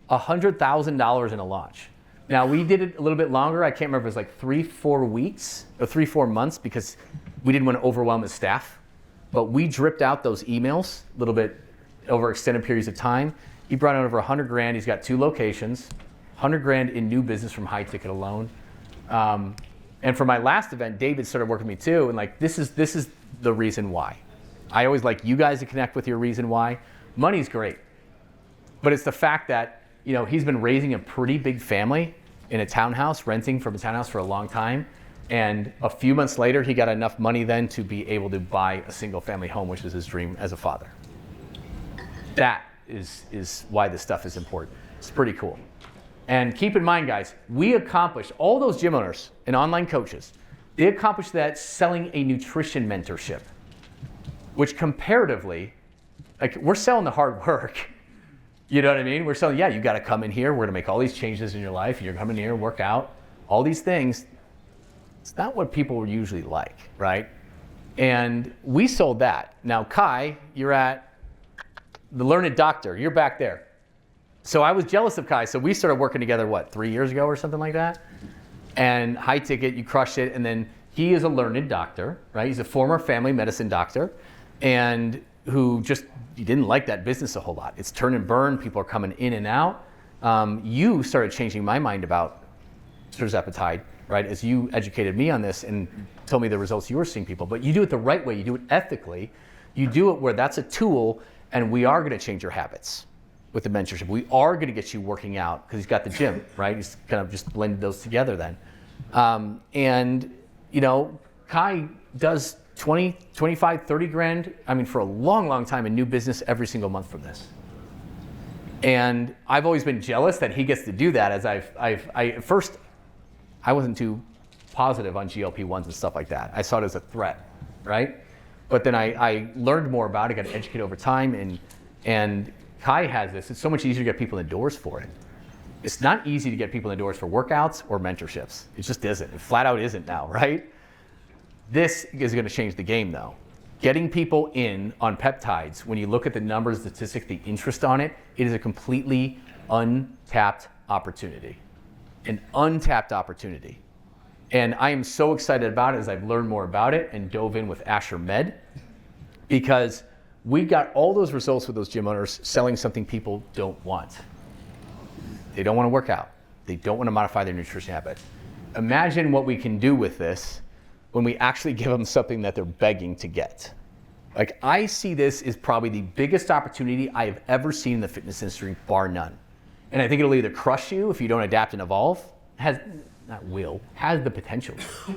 $100,000 in a launch. Now we did it a little bit longer. I can't remember if it was like 3-4 weeks or 3-4 months because we didn't want to overwhelm his staff. But we dripped out those emails a little bit over extended periods of time. He brought in over 100 grand. He's got 2 locations, 100 grand in new business from high ticket alone. And for my last event, David started working with me too. And like, this is the reason why. I always like you guys to connect with your reason why. Money's great, but it's the fact that, you know, he's been raising a pretty big family in a townhouse, renting from a townhouse for a long time. And a few months later, he got enough money then to be able to buy a single family home, which is his dream as a father. That is why this stuff is important. It's pretty cool. And keep in mind, guys, we accomplished, all those gym owners and online coaches, they accomplished that selling a nutrition mentorship, which comparatively, like, we're selling the hard work. You know what I mean? We're selling, yeah, you got to come in here. We're going to make all these changes in your life. You're coming here, work out, all these things. It's not what people usually like, right? And we sold that. Now, Kai, you're at the Learned Doctor. You're back there. So I was jealous of Kai. So we started working together, what, 3 years ago or something like that? And high ticket, you crushed it. And then he is a learned doctor, right? He's a former family medicine doctor and who just, he didn't like that business a whole lot. It's turn and burn. People are coming in and out. You started changing my mind about tirzepatide, right? As you educated me on this and told me the results you were seeing people. But you do it the right way. You do it ethically. You do it where that's a tool, and we are going to change your habits with the mentorship. We are going to get you working out because he's got the gym, right? He's kind of just blended those together then. And, you know, Kai does 20, 25, 30 grand, I mean, for a long, long time in new business every single month from this. And I've always been jealous that he gets to do that, as at first, I wasn't too positive on GLP-1s and stuff like that. I saw it as a threat, right? But then I learned more about it, got educated over time, and Kai has this. It's so much easier to get people in the doors for it. It's not easy to get people in the doors for workouts or mentorships. It just isn't. It flat out isn't now, right? This is going to change the game, though. Getting people in on peptides, when you look at the numbers, the statistics, the interest on it, it is a completely untapped opportunity. An untapped opportunity. And I am so excited about it as I've learned more about it and dove in with Asher Med, because we got all those results with those gym owners selling something people don't want. They don't want to work out. They don't want to modify their nutrition habits. Imagine what we can do with this when we actually give them something that they're begging to get. Like, I see this as probably the biggest opportunity I have ever seen in the fitness industry, bar none. And I think it'll either crush you if you don't adapt and evolve, has the potential.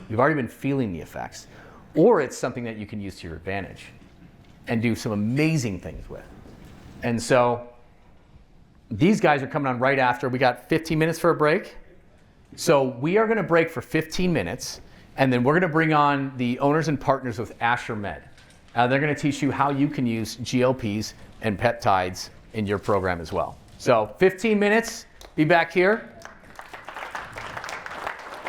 You've already been feeling the effects. Or it's something that you can use to your advantage and do some amazing things with. And so these guys are coming on right after. We got 15 minutes for a break. So we are gonna break for 15 minutes, and then we're gonna bring on the owners and partners with Asher Med. They're gonna teach you how you can use GLPs and peptides in your program as well. So 15 minutes, be back here.